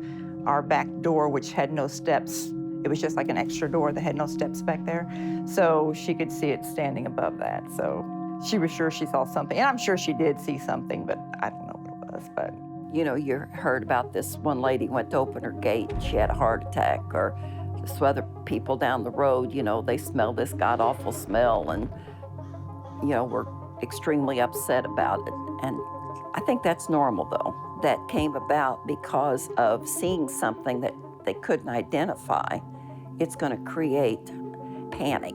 our back door, which had no steps. It was just like an extra door that had no steps back there. So she could see it standing above that. So she was sure she saw something. And I'm sure she did see something, but I don't know what it was. But you heard about this one lady went to open her gate and she had a heart attack, or some other people down the road, they smelled this god-awful smell and, were extremely upset about it. And I think that's normal, though. That came about because of seeing something that they couldn't identify. It's going to create panic.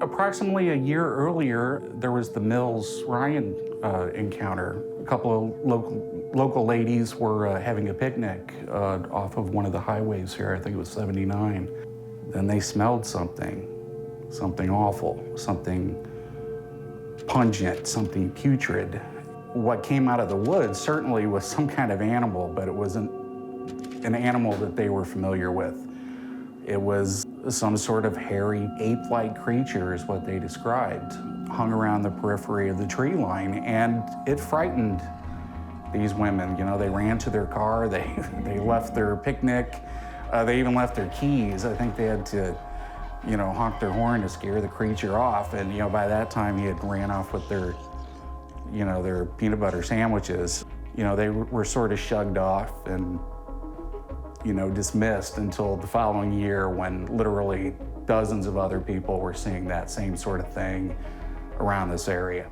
Approximately a year earlier, there was the Mills Ryan encounter. A couple of local ladies were having a picnic off of one of the highways here. I think it was 79. Then they smelled something awful, something pungent, something putrid. What came out of the woods certainly was some kind of animal, but it wasn't an animal that they were familiar with. It was some sort of hairy, ape-like creature is what they described, hung around the periphery of the tree line, and it frightened these women. They ran to their car, they left their picnic, they even left their keys. I think they had to honk their horn to scare the creature off. And, by that time he had ran off with their peanut butter sandwiches. They were sort of shugged off, and dismissed until the following year when literally dozens of other people were seeing that same sort of thing around this area.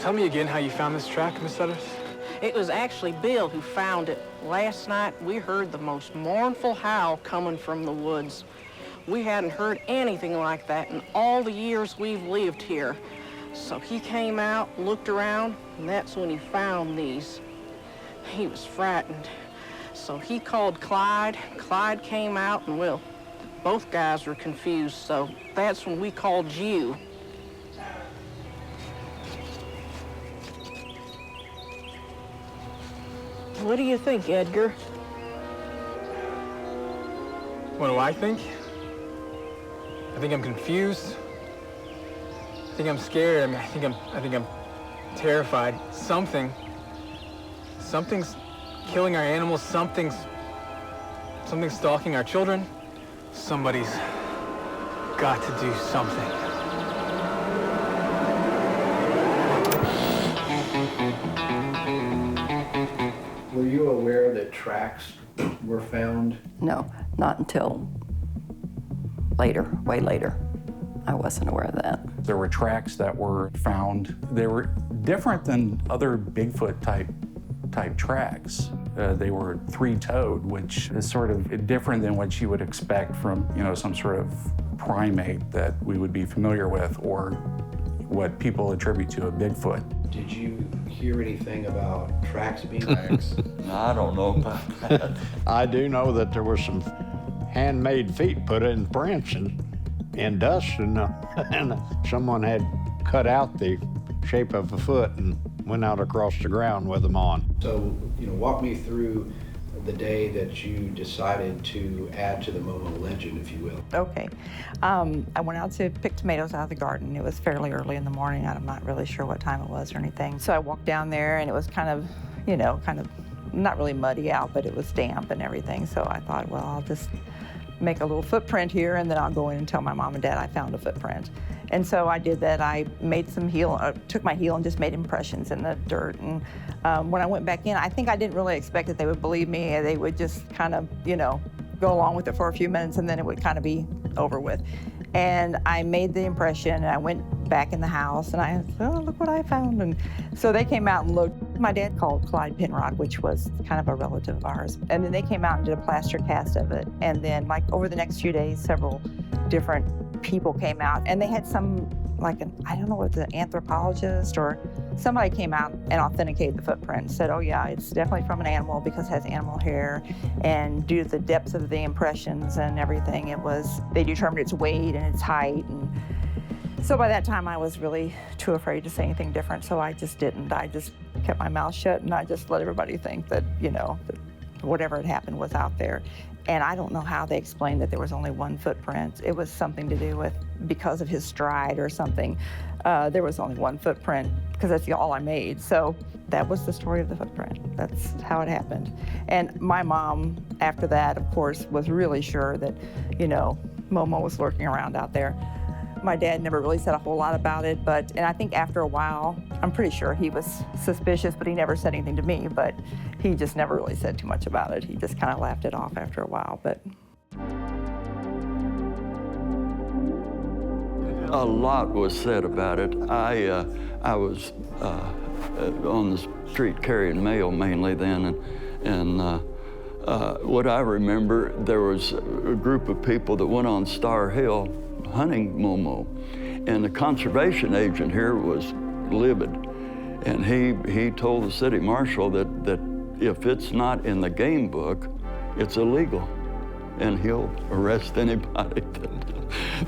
Tell me again how you found this track, Miss Sutters. It was actually Bill who found it. Last night, we heard the most mournful howl coming from the woods. We hadn't heard anything like that in all the years we've lived here. So he came out, looked around, and that's when he found these. He was frightened. So he called Clyde. Clyde came out, and well, both guys were confused, so that's when we called you. What do you think, Edgar? What do I think? I think I'm confused. I think I'm scared. I mean, I think I'm terrified. Something's killing our animals. Something's stalking our children. Somebody's got to do something. Were you aware that tracks were found? No, not until later, way later. I wasn't aware of that. There were tracks that were found. They were different than other Bigfoot type tracks. They were three-toed, which is sort of different than what you would expect from, some sort of primate that we would be familiar with or what people attribute to a Bigfoot. Did you hear anything about tracks being tracks? I don't know about that. I do know that there were some handmade feet put in prints in dust, and someone had cut out the shape of a foot and went out across the ground with them on. So, walk me through the day that you decided to add to the Momo legend, if you will. Okay. I went out to pick tomatoes out of the garden. It was fairly early in the morning. I'm not really sure what time it was or anything. So I walked down there, and it was kind of not really muddy out, but it was damp and everything. So I thought, well, I'll just make a little footprint here, and then I'll go in and tell my mom and dad I found a footprint. And so I did that. I made some took my heel and just made impressions in the dirt. And when I went back in, I think I didn't really expect that they would believe me. They would just kind of, go along with it for a few minutes, and then it would kind of be over with. And I made the impression, and I went back in the house, and I said, oh, look what I found. And so they came out and looked. My dad called Clyde Penrod, which was kind of a relative of ours. And then they came out and did a plaster cast of it. And then, over the next few days, several different people came out, and they had some, I don't know what, the anthropologist or somebody came out and authenticated the footprint and said, oh yeah, it's definitely from an animal because it has animal hair, and due to the depths of the impressions and everything, they determined its weight and its height. And so by that time I was really too afraid to say anything different, so I just didn't. I just kept my mouth shut, and I just let everybody think that, that whatever had happened was out there. And I don't know how they explained that there was only one footprint. It was something to do with because of his stride or something. There was only one footprint because that's all I made. So that was the story of the footprint. That's how it happened. And my mom, after that, of course, was really sure that, you know, Momo was lurking around out there. My dad never really said a whole lot about it, and I think after a while, I'm pretty sure he was suspicious, but he never said anything to me, but he just never really said too much about it. He just kind of laughed it off after a while, but. A lot was said about it. I was on the street carrying mail mainly then, and what I remember, there was a group of people that went on Star Hill hunting Momo, and the conservation agent here was livid, and he told the city marshal that if it's not in the game book, it's illegal, and he'll arrest anybody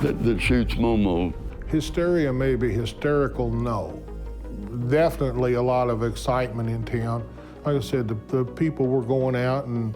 that shoots Momo. Hysteria may be hysterical, no. Definitely a lot of excitement in town. Like I said, the people were going out and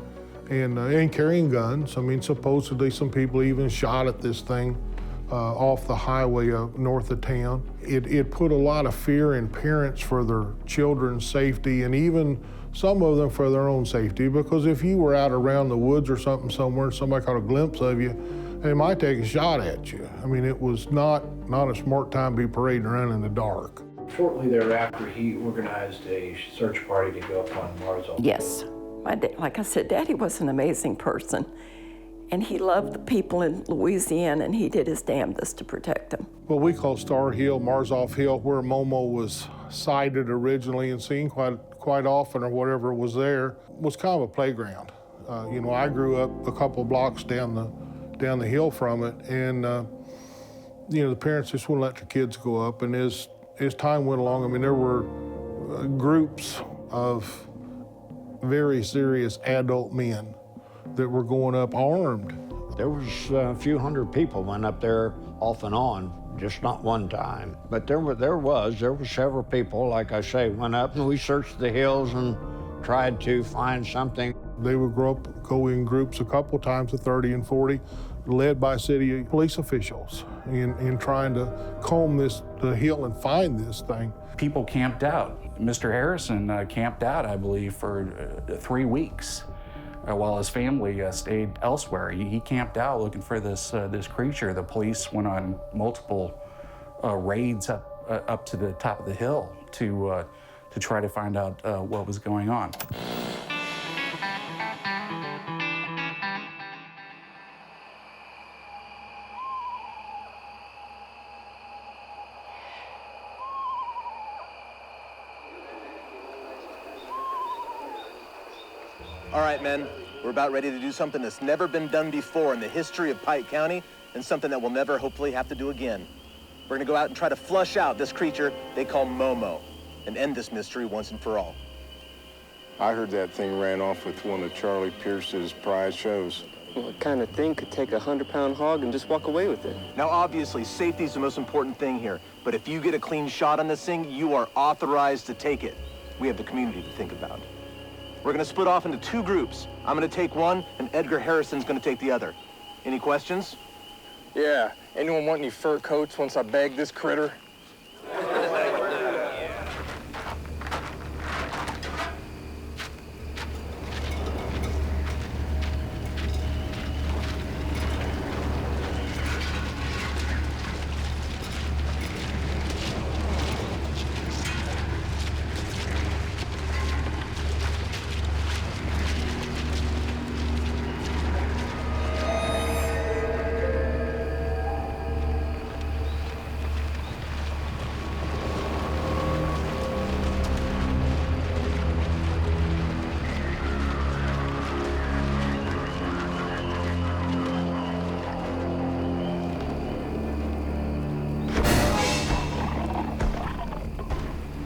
carrying guns. I mean, supposedly some people even shot at this thing off the highway up north of town. It put a lot of fear in parents for their children's safety, and even some of them for their own safety, because if you were out around the woods or something somewhere and somebody caught a glimpse of you, they might take a shot at you. I mean, it was not a smart time to be parading around in the dark. Shortly thereafter, he organized a search party to go up on Mars. Yes. Like I said, Daddy was an amazing person. And he loved the people in Louisiana, and he did his damnedest to protect them. What we call Star Hill, Marzoff Hill, where Momo was sighted originally and seen quite often, or whatever was there, was kind of a playground. You know, I grew up a couple blocks down the hill from it, and you know, the parents just wouldn't let their kids go up. And as time went along, I mean, there were groups of very serious adult men that were going up armed. There was a few hundred people went up there off and on, just not one time. But there were several people, like I say, went up and we searched the hills and tried to find something. They would go in groups a couple times of 30 and 40, led by city police officials in trying to comb the hill and find this thing. People camped out. Mr. Harrison camped out, I believe, for 3 weeks. While his family stayed elsewhere. He camped out looking for this creature. The police went on multiple raids up to the top of the hill to try to find out what was going on. All right, men, we're about ready to do something that's never been done before in the history of Pike County, and something that we'll never hopefully have to do again. We're gonna go out and try to flush out this creature they call Momo and end this mystery once and for all. I heard that thing ran off with one of Charlie Pierce's prize shows. What kind of thing could take a 100-pound hog and just walk away with it? Now, obviously, safety is the most important thing here, but if you get a clean shot on this thing, you are authorized to take it. We have the community to think about. We're gonna split off into 2 groups. I'm gonna take one, and Edgar Harrison's gonna take the other. Any questions? Yeah, anyone want any fur coats once I bag this critter?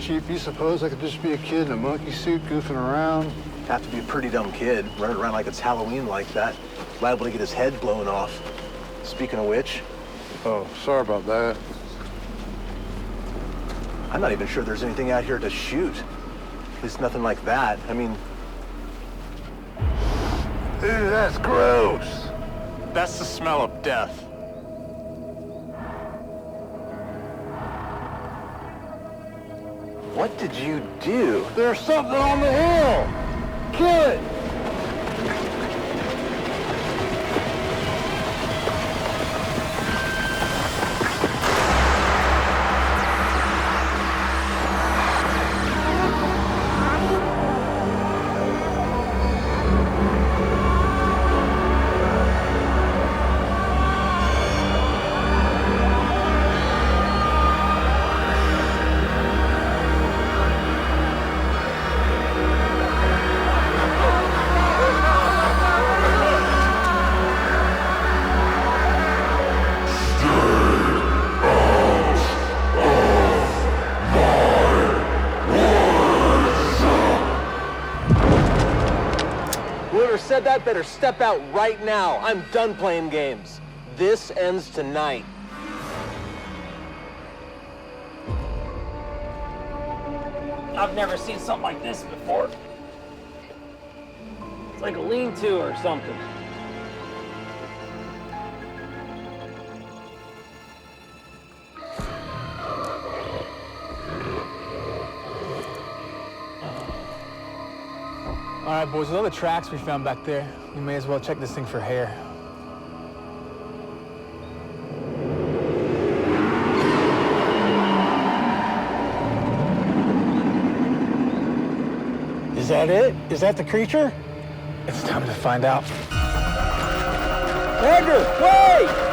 Chief, you suppose I could just be a kid in a monkey suit goofing around? Have to be a pretty dumb kid, running around like it's Halloween like that, liable to get his head blown off. Speaking of which... Oh, sorry about that. I'm not even sure there's anything out here to shoot. At least nothing like that. I mean... Ew, that's gross. That's the smell of death. What did you do? There's something on the hill. Kill it. Whoever said that better step out right now. I'm done playing games. This ends tonight. I've never seen something like this before. It's like a lean-to or something. All right, boys, with all the tracks we found back there, we may as well check this thing for hair. Is that it? Is that the creature? It's time to find out. Edgar, wait!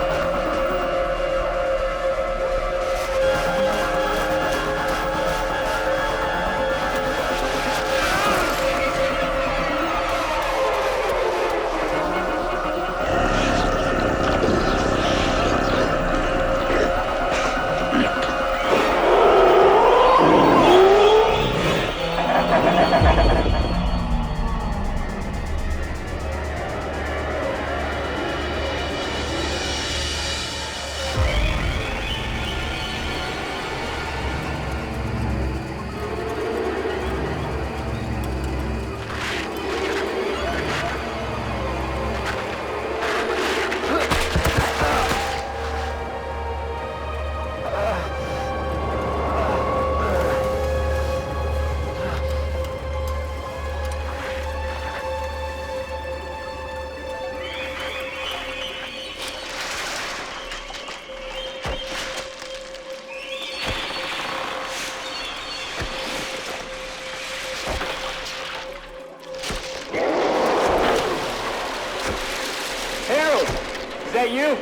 Is that you?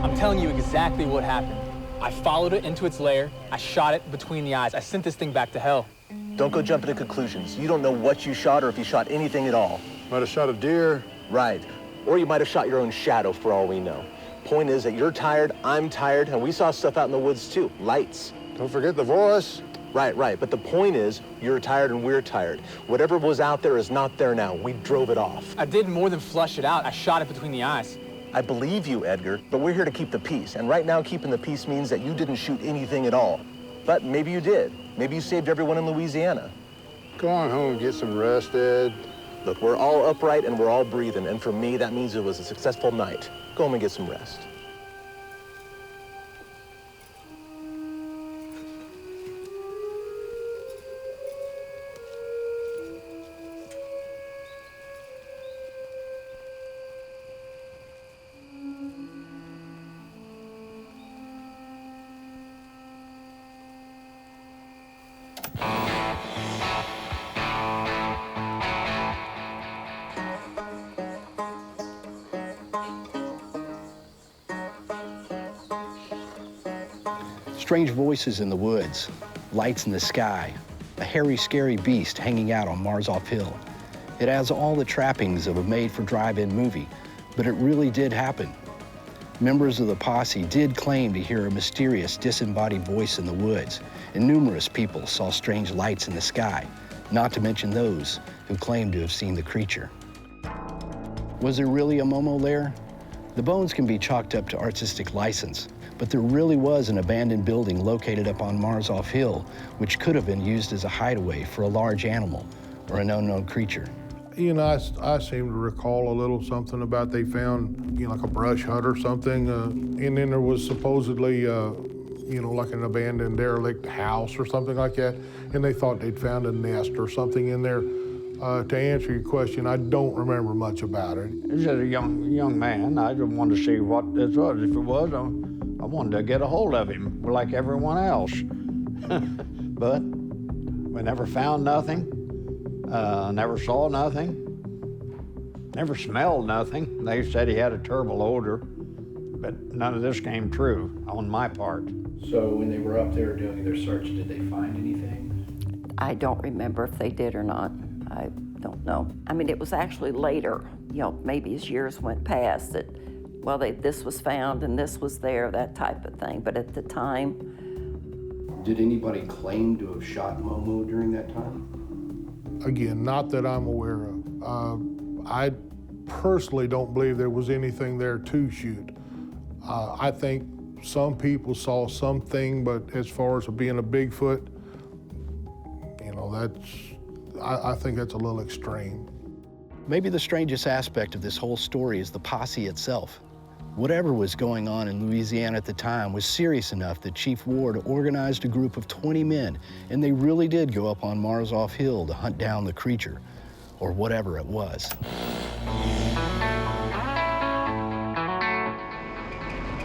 I'm telling you exactly what happened. I followed it into its lair, I shot it between the eyes, I sent this thing back to hell. Don't go jumping to conclusions. You don't know what you shot or if you shot anything at all. Might have shot a deer. Right. Or you might have shot your own shadow for all we know. Point is that you're tired, I'm tired, and we saw stuff out in the woods too. Lights. Don't forget the voice. Right. But the point is, you're tired and we're tired. Whatever was out there is not there now. We drove it off. I did more than flush it out. I shot it between the eyes. I believe you, Edgar, but we're here to keep the peace. And right now, keeping the peace means that you didn't shoot anything at all. But maybe you did. Maybe you saved everyone in Louisiana. Go on home and get some rest, Ed. Look, we're all upright and we're all breathing. And for me, that means it was a successful night. Go home and get some rest. Strange voices in the woods, lights in the sky, a hairy, scary beast hanging out on Marzoff Hill. It has all the trappings of a made-for-drive-in movie, but it really did happen. Members of the posse did claim to hear a mysterious, disembodied voice in the woods, and numerous people saw strange lights in the sky, not to mention those who claimed to have seen the creature. Was there really a Momo lair? The bones can be chalked up to artistic license, but there really was an abandoned building located up on Marzoff Hill, which could have been used as a hideaway for a large animal or an unknown creature. You know, I seem to recall a little something about they found, like a brush hut or something, and then there was supposedly, like an abandoned derelict house or something like that, and they thought they'd found a nest or something in there. To answer your question, I don't remember much about it. He was a young man. I just wanted to see what this was. If it was, I wanted to get a hold of him like everyone else. But we never found nothing, never saw nothing, never smelled nothing. They said he had a terrible odor, but none of this came true on my part. So when they were up there doing their search, did they find anything? I don't remember if they did or not. I don't know. I mean, it was actually later, maybe as years went past that, well, this was found and this was there, that type of thing. But at the time... Did anybody claim to have shot Momo during that time? Again, not that I'm aware of. I personally don't believe there was anything there to shoot. I think some people saw something, but as far as being a Bigfoot, I think that's a little extreme. Maybe the strangest aspect of this whole story is the posse itself. Whatever was going on in Louisiana at the time was serious enough that Chief Ward organized a group of 20 men, and they really did go up on Marzoff Hill to hunt down the creature, or whatever it was.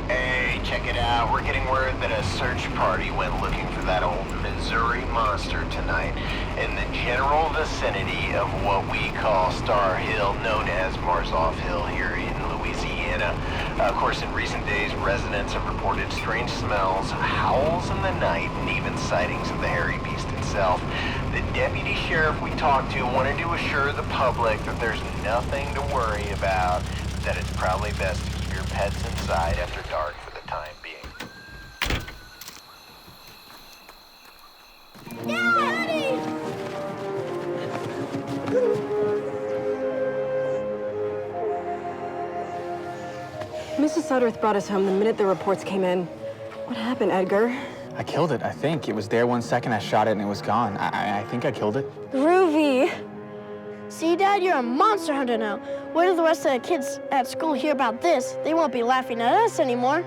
Hey, check it out. We're getting word that a search party went looking for that old Missouri monster tonight in the general vicinity of what we call Star Hill, known as Marzoff Hill here in Louisiana. Of course, in recent days, residents have reported strange smells, howls in the night, and even sightings of the hairy beast itself. The deputy sheriff we talked to wanted to assure the public that there's nothing to worry about, but that it's probably best to keep your pets inside after dark for the time being. Daddy! Mrs. Sudworth brought us home the minute the reports came in. What happened, Edgar? I killed it, I think. It was there 1 second, I shot it, and it was gone. I think I killed it. Groovy. See, Dad, you're a monster hunter now. Wait till the rest of the kids at school hear about this. They won't be laughing at us anymore.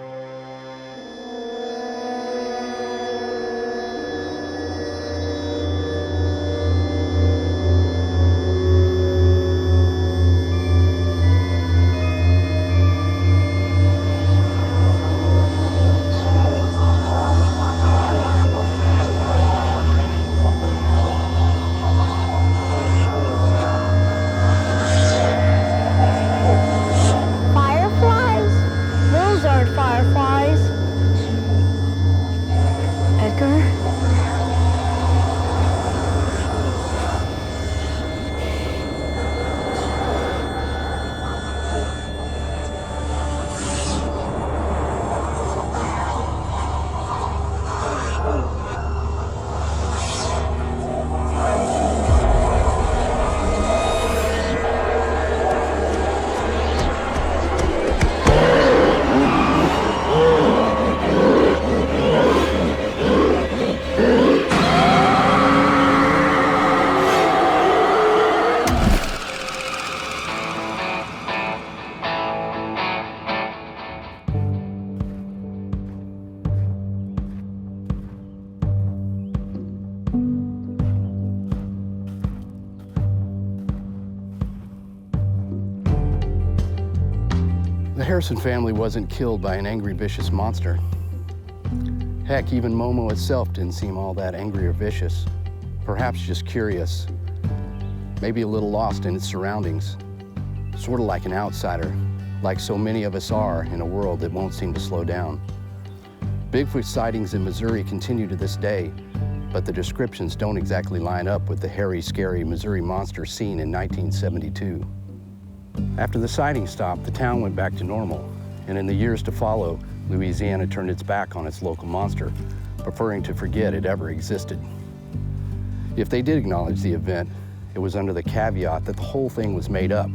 The Harrison family wasn't killed by an angry, vicious monster. Heck, even Momo itself didn't seem all that angry or vicious. Perhaps just curious, maybe a little lost in its surroundings. Sort of like an outsider, like so many of us are in a world that won't seem to slow down. Bigfoot sightings in Missouri continue to this day, but the descriptions don't exactly line up with the hairy, scary Missouri monster seen in 1972. After the sighting stopped, the town went back to normal, and in the years to follow, Louisiana turned its back on its local monster, preferring to forget it ever existed. If they did acknowledge the event, it was under the caveat that the whole thing was made up,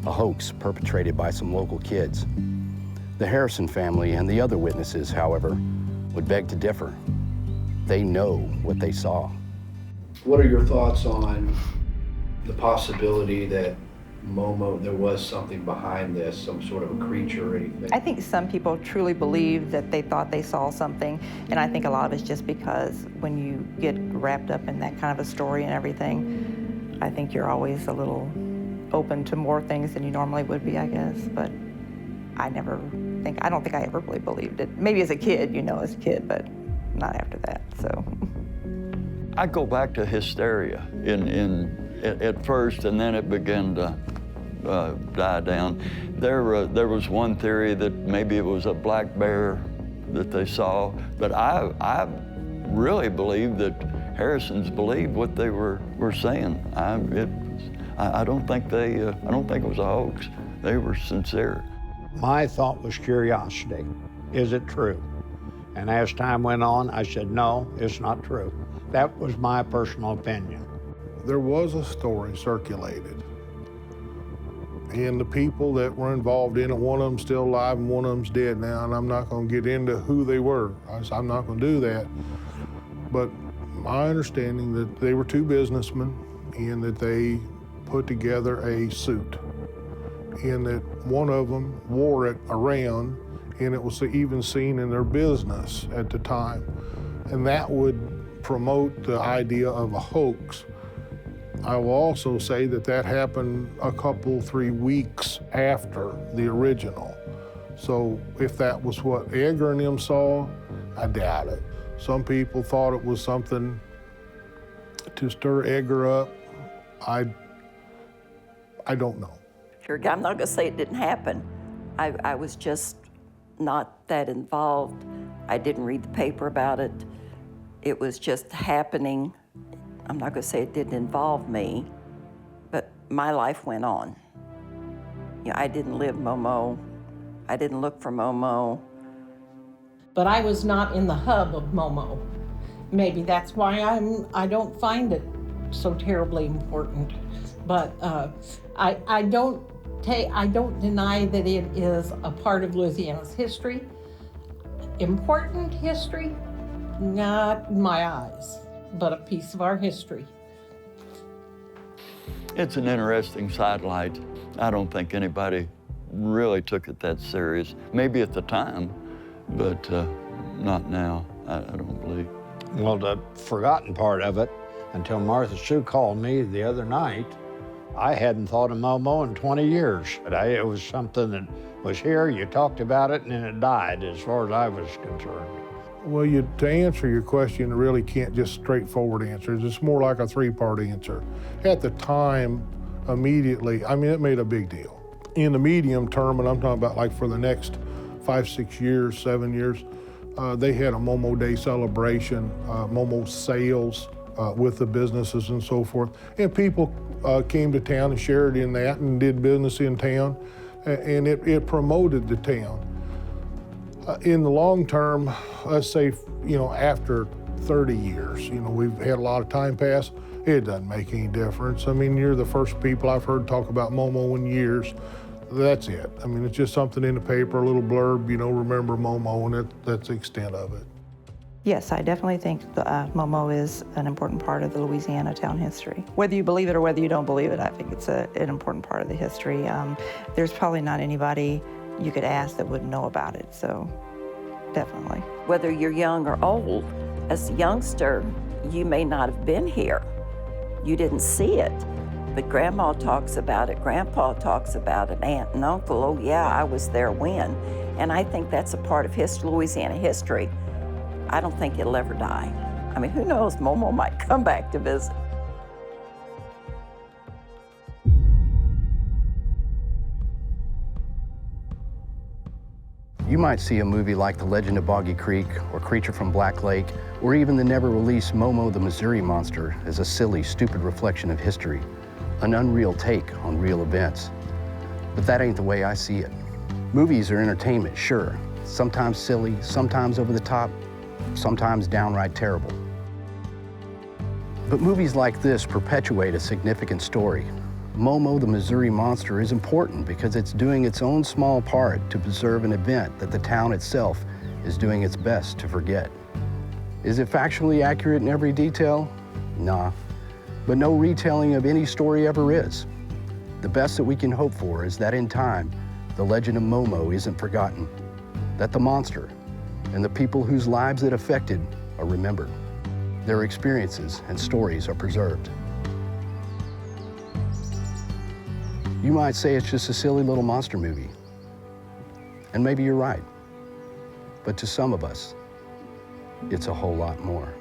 a hoax perpetrated by some local kids. The Harrison family and the other witnesses, however, would beg to differ. They know what they saw. What are your thoughts on the possibility that Momo, there was something behind this, some sort of a creature or anything? I think some people truly believe that they thought they saw something, and I think a lot of it's just because when you get wrapped up in that kind of a story and everything, I think you're always a little open to more things than you normally would be, I guess. But I don't think I ever really believed it. Maybe as a kid, as a kid, but not after that, so. I go back to Hysteria at first, and then it began to die down. There was one theory that maybe it was a black bear that they saw, but I really believe that Harrisons believed what they were saying. I don't think it was a hoax. They were sincere. My thought was curiosity. Is it true? And as time went on, I said, no, it's not true. That was my personal opinion. There was a story circulated, and the people that were involved in it, one of them's still alive and one of them's dead now, and I'm not going to get into who they were. I'm not going to do that. But my understanding that they were two businessmen and that they put together a suit, and that one of them wore it around, and it was even seen in their business at the time. And that would promote the idea of a hoax. I will also say that that happened 3 weeks after the original. So if that was what Edgar and them saw, I doubt it. Some people thought it was something to stir Edgar up. I don't know. Sure, I'm not gonna say it didn't happen. I was just not that involved. I didn't read the paper about it. It was just happening. I'm not gonna say it didn't involve me, but my life went on. I didn't live Momo. I didn't look for Momo. But I was not in the hub of Momo. Maybe that's why I don't find it so terribly important. But I don't deny that it is a part of Louisiana's history. Important history, not in my eyes, but a piece of our history. It's an interesting sidelight. I don't think anybody really took it that serious. Maybe at the time, but not now, I don't believe. Well, the forgotten part of it, until Martha Sue called me the other night, I hadn't thought of Momo in 20 years. It was something that was here, you talked about it, and then it died, as far as I was concerned. Well, to answer your question, you really can't just straightforward answers. It's more like a 3-part answer. At the time, immediately, it made a big deal. In the medium term, and I'm talking about like for the next 5, 6 years, 7 years, they had a Momo Day celebration, Momo sales with the businesses and so forth. And people came to town and shared in that and did business in town, and it promoted the town. In the long term, let's say, after 30 years, we've had a lot of time pass, it doesn't make any difference. You're the first people I've heard talk about Momo in years. That's it. It's just something in the paper, a little blurb, remember Momo, and that's the extent of it. Yes, I definitely think Momo is an important part of the Louisiana town history. Whether you believe it or whether you don't believe it, I think it's an important part of the history. There's probably not anybody you could ask that wouldn't know about it, so definitely. Whether you're young or old, as a youngster, you may not have been here. You didn't see it, but Grandma talks about it, Grandpa talks about it, Aunt and Uncle, oh yeah, I was there when. And I think that's a part of Louisiana history. I don't think it'll ever die. Who knows, Momo might come back to visit. You might see a movie like The Legend of Boggy Creek or Creature from Black Lake, or even the never-released Momo the Missouri Monster as a silly, stupid reflection of history, an unreal take on real events. But that ain't the way I see it. Movies are entertainment, sure. Sometimes silly, sometimes over the top, sometimes downright terrible. But movies like this perpetuate a significant story. Momo, the Missouri Monster, is important because it's doing its own small part to preserve an event that the town itself is doing its best to forget. Is it factually accurate in every detail? Nah, but no retelling of any story ever is. The best that we can hope for is that in time, the legend of Momo isn't forgotten, that the monster and the people whose lives it affected are remembered. Their experiences and stories are preserved. You might say it's just a silly little monster movie, and maybe you're right. But to some of us, it's a whole lot more.